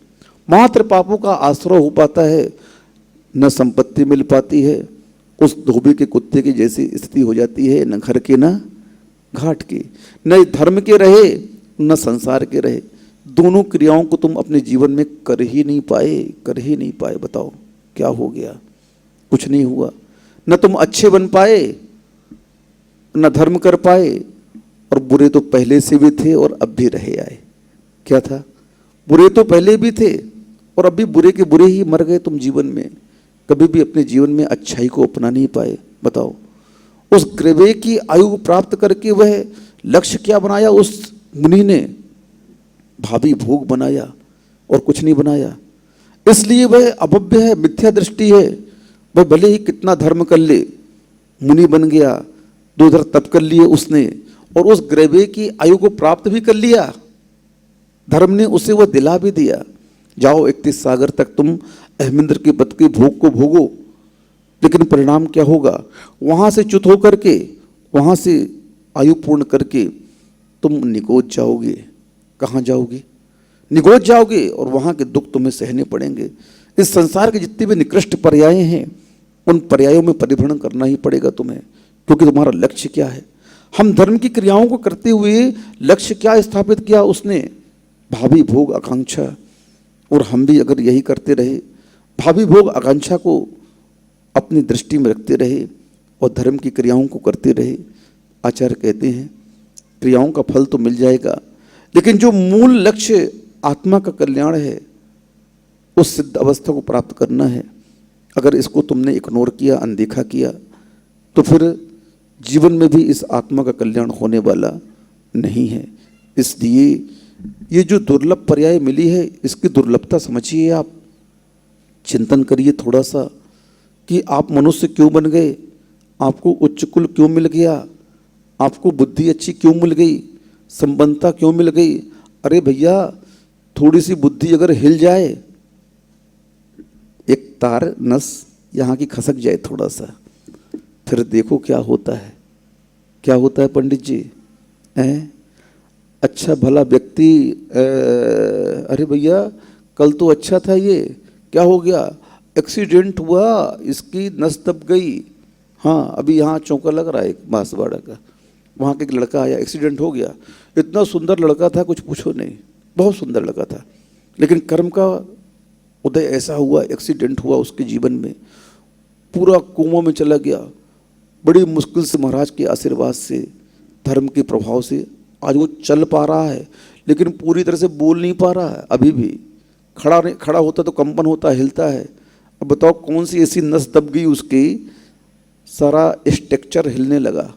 मात्र पापों का आश्रय हो पाता है, न संपत्ति मिल पाती है, उस धोबी के कुत्ते की जैसी स्थिति हो जाती है, न घर के न घाट के, न धर्म के रहे न संसार के रहे। दोनों क्रियाओं को तुम अपने जीवन में कर ही नहीं पाए। बताओ क्या हो गया? कुछ नहीं हुआ। न तुम अच्छे बन पाए, न धर्म कर पाए, और बुरे तो पहले से भी थे और अब भी रहे आए। क्या था? बुरे तो पहले भी थे और अब भी बुरे के बुरे ही मर गए तुम जीवन में। कभी भी अपने जीवन में अच्छाई को अपना नहीं पाए। बताओ, उस ग्रवे की आयु प्राप्त करके वह लक्ष्य क्या बनाया उस मुनि ने? भावी भोग बनाया और कुछ नहीं बनाया। इसलिए वह अभव्य है, मिथ्या दृष्टि है। वह भले ही कितना धर्म कर ले, मुनि बन गया, 2 तप कर लिए उसने, और उस ग्रवे की आयु को प्राप्त भी कर लिया। धर्म ने उसे वह दिला भी दिया, जाओ 31 सागर तक तुम अहमिंद्र के पद के भोग को भोगो। लेकिन परिणाम क्या होगा? वहां से च्युत होकर के, वहां से आयु पूर्ण करके तुम निगोज जाओगे। कहाँ जाओगे? निगोज जाओगे, और वहां के दुख तुम्हें सहने पड़ेंगे। इस संसार के जितने भी निकृष्ट पर्याय हैं, उन पर्यायों में परिभ्रमण करना ही पड़ेगा तुम्हें, क्योंकि तुम्हारा लक्ष्य क्या है? हम धर्म की क्रियाओं को करते हुए लक्ष्य क्या स्थापित किया उसने? भावी भोग आकांक्षा। और हम भी अगर यही करते रहे, भावी भोग आकांक्षा को अपनी दृष्टि में रखते रहे और धर्म की क्रियाओं को करते रहे, आचार्य कहते हैं क्रियाओं का फल तो मिल जाएगा, लेकिन जो मूल लक्ष्य आत्मा का कल्याण है, उस सिद्ध अवस्था को प्राप्त करना है, अगर इसको तुमने इग्नोर किया, अनदेखा किया, तो फिर जीवन में भी इस आत्मा का कल्याण होने वाला नहीं है। इसलिए ये जो दुर्लभ पर्याय मिली है, इसकी दुर्लभता समझिए। आप चिंतन करिए थोड़ा सा कि आप मनुष्य क्यों बन गए, आपको उच्च कुल क्यों मिल गया, आपको बुद्धि अच्छी क्यों मिल गई, संपन्नता क्यों मिल गई। अरे भैया, थोड़ी सी बुद्धि अगर हिल जाए, एक तार नस यहाँ की खसक जाए थोड़ा सा, फिर देखो क्या होता है। क्या होता है पंडित जी? अच्छा भला व्यक्ति, अरे भैया कल तो अच्छा था, ये क्या हो गया? एक्सीडेंट हुआ, इसकी नस दब गई। हाँ, अभी यहाँ चौंका लग रहा है एक बांसवाड़ा का, वहाँ का एक लड़का आया, एक्सीडेंट हो गया। इतना सुंदर लड़का था, कुछ पूछो नहीं, बहुत सुंदर लड़का था, लेकिन कर्म का उदय ऐसा हुआ, एक्सीडेंट हुआ उसके जीवन में, पूरा कोमा में चला गया। बड़ी मुश्किल से महाराज के आशीर्वाद से, धर्म के प्रभाव से आज वो चल पा रहा है, लेकिन पूरी तरह से बोल नहीं पा रहा है। अभी भी खड़ा होता तो कंपन होता, हिलता है। अब बताओ कौन सी ऐसी नस दब गई उसकी, सारा स्ट्रक्चर हिलने लगा।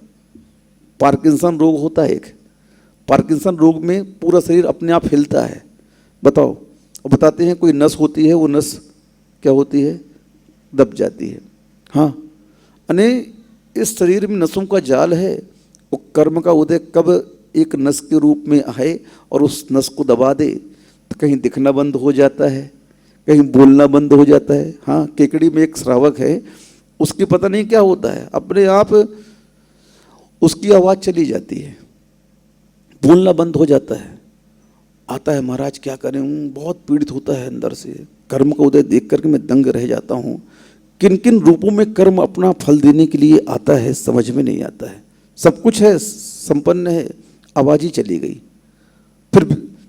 पार्किंसन रोग होता है एक, पार्किंसन रोग में पूरा शरीर अपने आप हिलता है। बताओ, और बताते हैं कोई नस होती है, वो नस क्या होती है? दब जाती है। हाँ, अने इस शरीर में नसों का जाल है। वो कर्म का उदय कब एक नस के रूप में आए और उस नस को दबा दे, तो कहीं दिखना बंद हो जाता है, कहीं बोलना बंद हो जाता है। हाँ, केकड़ी में एक श्रावक है, उसकी पता नहीं क्या होता है, अपने आप उसकी आवाज़ चली जाती है, बोलना बंद हो जाता है। आता है, महाराज क्या करें, बहुत पीड़ित होता है अंदर से, कर्म का उदय देख करके मैं दंग रह जाता हूँ। किन किन रूपों में कर्म अपना फल देने के लिए आता है समझ में नहीं आता है। सब कुछ है, संपन्न है, आवाज़ ही चली गई, फिर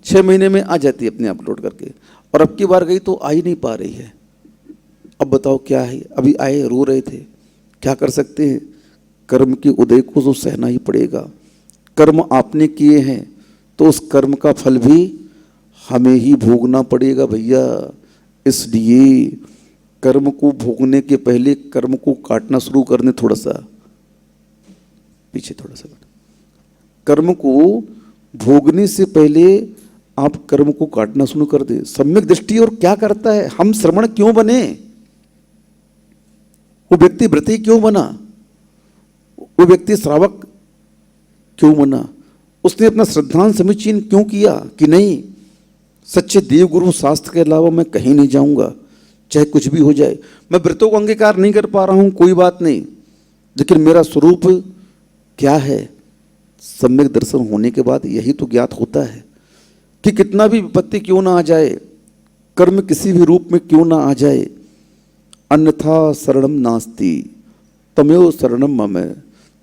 6 महीने में आ जाती है अपने आप लौट करके, और अब की बार गई तो आ ही नहीं पा रही है। अब बताओ क्या है? अभी आए, रो रहे थे, क्या कर सकते हैं? कर्म के उदय को तो सहना ही पड़ेगा। कर्म आपने किए हैं तो उस कर्म का फल भी हमें ही भोगना पड़ेगा भैया। इसलिए कर्म को भोगने के पहले कर्म को काटना शुरू करने, थोड़ा सा पीछे, थोड़ा सा कर्म को भोगने से पहले आप कर्म को काटना शुरू कर दे। सम्यक दृष्टि और क्या करता है, हम श्रवण क्यों बने, वो व्यक्ति व्रती क्यों बना, वो व्यक्ति श्रावक क्यों बना, उसने अपना श्रद्धान समीचीन क्यों किया कि नहीं सच्चे देव गुरु शास्त्र के अलावा मैं कहीं नहीं जाऊंगा, चाहे कुछ भी हो जाए। मैं व्रतों को अंगीकार नहीं कर पा रहा हूं, कोई बात नहीं, लेकिन मेरा स्वरूप क्या है, सम्यक दर्शन होने के बाद यही तो ज्ञात होता है कि कितना भी विपत्ति क्यों ना आ जाए, कर्म किसी भी रूप में क्यों ना आ जाए, अन्यथा शरणम नास्ति तमेव शरणम मम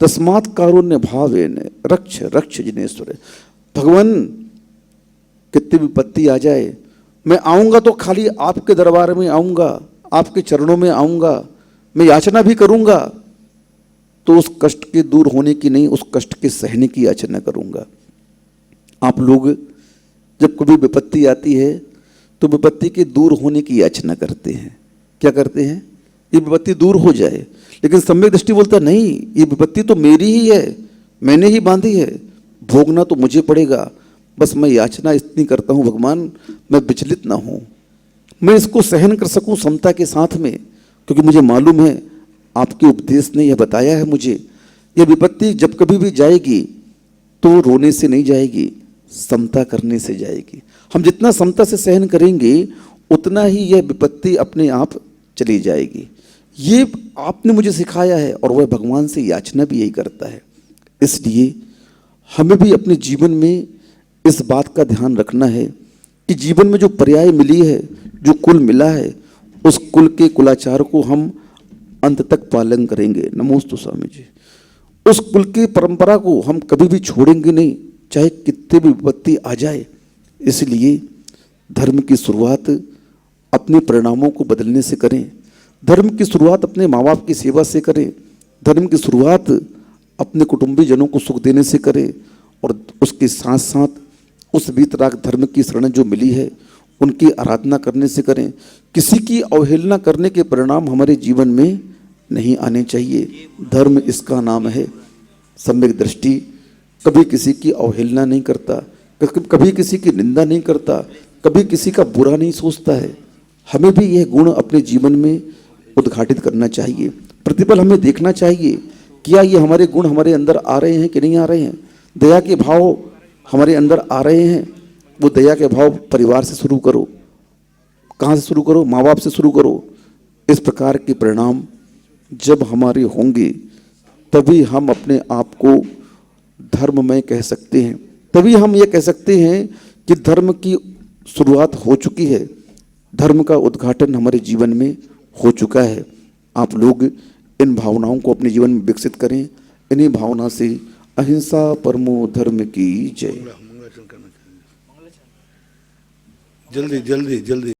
तस्मात् कारुण्य भावेन रक्ष रक्ष जिनेश्वर। भगवान कितनी विपत्ति आ जाए, मैं आऊँगा तो खाली आपके दरबार में आऊँगा, आपके चरणों में आऊँगा, मैं याचना भी करूँगा तो उस कष्ट के दूर होने की नहीं, उस कष्ट के सहने की याचना करूँगा। आप लोग जब कभी विपत्ति आती है तो विपत्ति के दूर होने की याचना करते हैं, क्या करते हैं, ये विपत्ति दूर हो जाए। लेकिन सम्यक दृष्टि बोलता नहीं, ये विपत्ति तो मेरी ही है, मैंने ही बांधी है, भोगना तो मुझे पड़ेगा, बस मैं याचना इतनी करता हूँ भगवान मैं विचलित ना हूँ, मैं इसको सहन कर सकूँ समता के साथ में, क्योंकि मुझे मालूम है आपके उपदेश ने यह बताया है मुझे, यह विपत्ति जब कभी भी जाएगी तो रोने से नहीं जाएगी, समता करने से जाएगी। हम जितना समता से सहन करेंगे उतना ही यह विपत्ति अपने आप चली जाएगी। ये आपने मुझे सिखाया है और वह भगवान से याचना भी यही करता है। इसलिए हमें भी अपने जीवन में इस बात का ध्यान रखना है कि जीवन में जो पर्याय मिली है, जो कुल मिला है, उस कुल के कुलाचार को हम अंत तक पालन करेंगे। नमोस्तु स्वामी जी। उस कुल की परंपरा को हम कभी भी छोड़ेंगे नहीं, चाहे कितने भी विपत्ति आ जाए। इसलिए धर्म की शुरुआत अपने परिणामों को बदलने से करें, धर्म की शुरुआत अपने माँ बाप की सेवा से करें, धर्म की शुरुआत अपने कुटुंबीजनों को सुख देने से करें, और उसके साथ साथ उस वीतराग धर्म की शरण जो मिली है उनकी आराधना करने से करें। किसी की अवहेलना करने के परिणाम हमारे जीवन में नहीं आने चाहिए। धर्म इसका नाम है। सम्यक दृष्टि कभी किसी की अवहेलना नहीं करता, कभी किसी की निंदा नहीं करता, कभी किसी का बुरा नहीं सोचता है। हमें भी यह गुण अपने जीवन में उद्घाटित करना चाहिए। प्रतिपल हमें देखना चाहिए क्या ये हमारे गुण हमारे अंदर आ रहे हैं कि नहीं आ रहे हैं। दया के भाव हमारे अंदर आ रहे हैं, वो दया के भाव परिवार से शुरू करो। कहाँ से शुरू करो? माँ बाप से शुरू करो। इस प्रकार के परिणाम जब हमारे होंगे तभी हम अपने आप को धर्ममय कह सकते हैं, तभी हम ये कह सकते हैं कि धर्म की शुरुआत हो चुकी है, धर्म का उद्घाटन हमारे जीवन में हो चुका है। आप लोग इन भावनाओं को अपने जीवन में विकसित करें। इन्हीं भावना से अहिंसा परमो धर्म की जय। जल्दी जल्दी जल्दी।